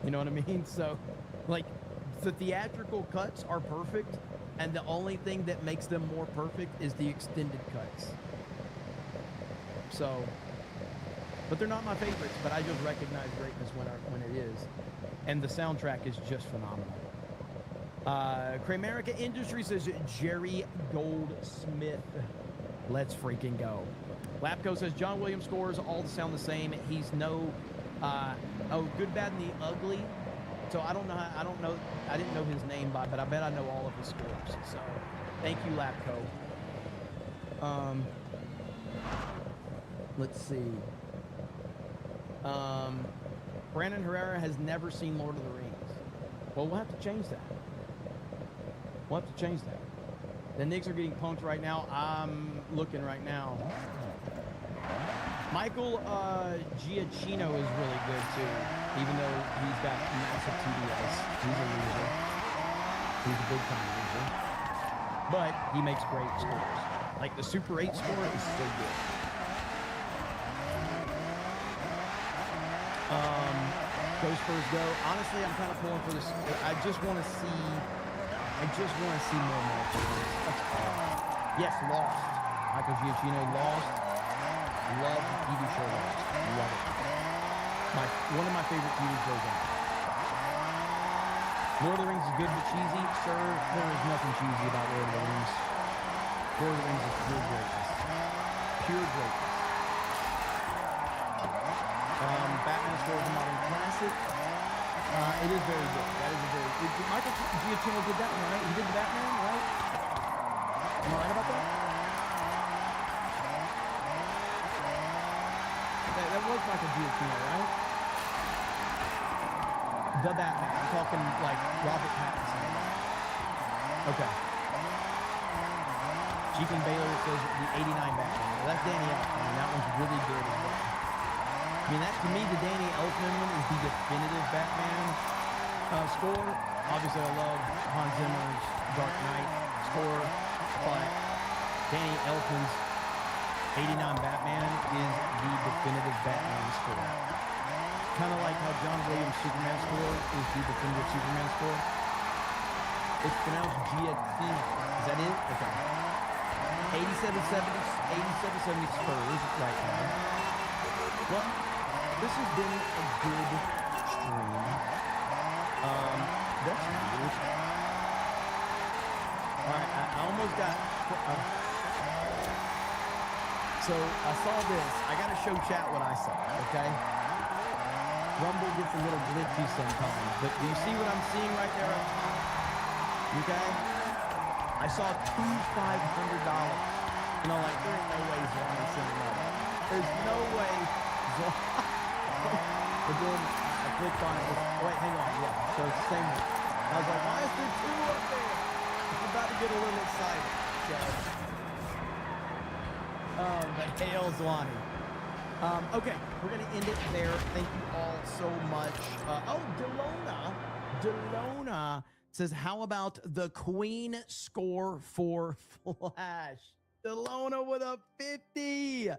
[SPEAKER 2] You know what I mean? So, like, the theatrical cuts are perfect, and the only thing that makes them more perfect is the extended cuts. So, but they're not my favorites, but I just recognize greatness when it is. And the soundtrack is just phenomenal. Kramerica Industry says Jerry Goldsmith. Let's freaking go. Lapco says John Williams scores all sound the same. He's no, Good, Bad, and the Ugly. So I don't know. I didn't know his name, but I bet I know all of his scores. So thank you, Lapco. Let's see. Brandon Herrera has never seen Lord of the Rings. Well, we'll have to change that. The Knicks are getting punked right now. I'm looking right now. Michael Giacchino is really good too, even though he's got massive TDS. He's a loser. He's a big time loser. But he makes great scores. Like the Super 8 score is so good. Go Spurs go. Honestly, I'm kind of pulling for this. I just want to see more Marvel. That's all. Yes, Lost. Michael Giacchino, Lost. Love the TV show Lost. Love it. One of my favorite TV shows ever. Lord of the Rings is good but cheesy. Sir, there is nothing cheesy about Lord of the Rings. Lord of the Rings is pure greatness. Pure greatness. Batman score is a modern classic. It is very good. That is a very... Michael Giacchino did that one, right? He did the Batman, right? Am I right about that? That was Michael Giacchino, right? The Batman. I'm talking like Robert Pattinson. Okay. Jeeping Baylor says the 89 Batman. Well, that's Danny Elfman, and that one's really good as well. I mean, that to me, the Danny Elfman one is the definitive Batman score. Obviously, I love Hans Zimmer's Dark Knight score, but Danny Elfman's 89 Batman is the definitive Batman score. Kind of like how John Williams' Superman score is the definitive Superman score. It's pronounced GXC. Is that it? Okay. 87-70 Spurs right now. Well, this has been a good stream. That's weird. Alright, I almost got... so, I saw this. I gotta show chat what I saw, okay? Rumble gets a little glitchy sometimes, but do you see what I'm seeing right there up top? Okay? I saw $2,500. You know, like, there ain't no way Zwani sent another. There's no way Zwani... But then I clicked on it. Wait, hang on. Yeah, so it's the same one. I was like, why is there two up there? I'm about to get a little excited. So, but hail Zwani. Okay, we're going to end it there. Thank you all so much. Delona says, how about the Queen score for Flash? Delona with a 50.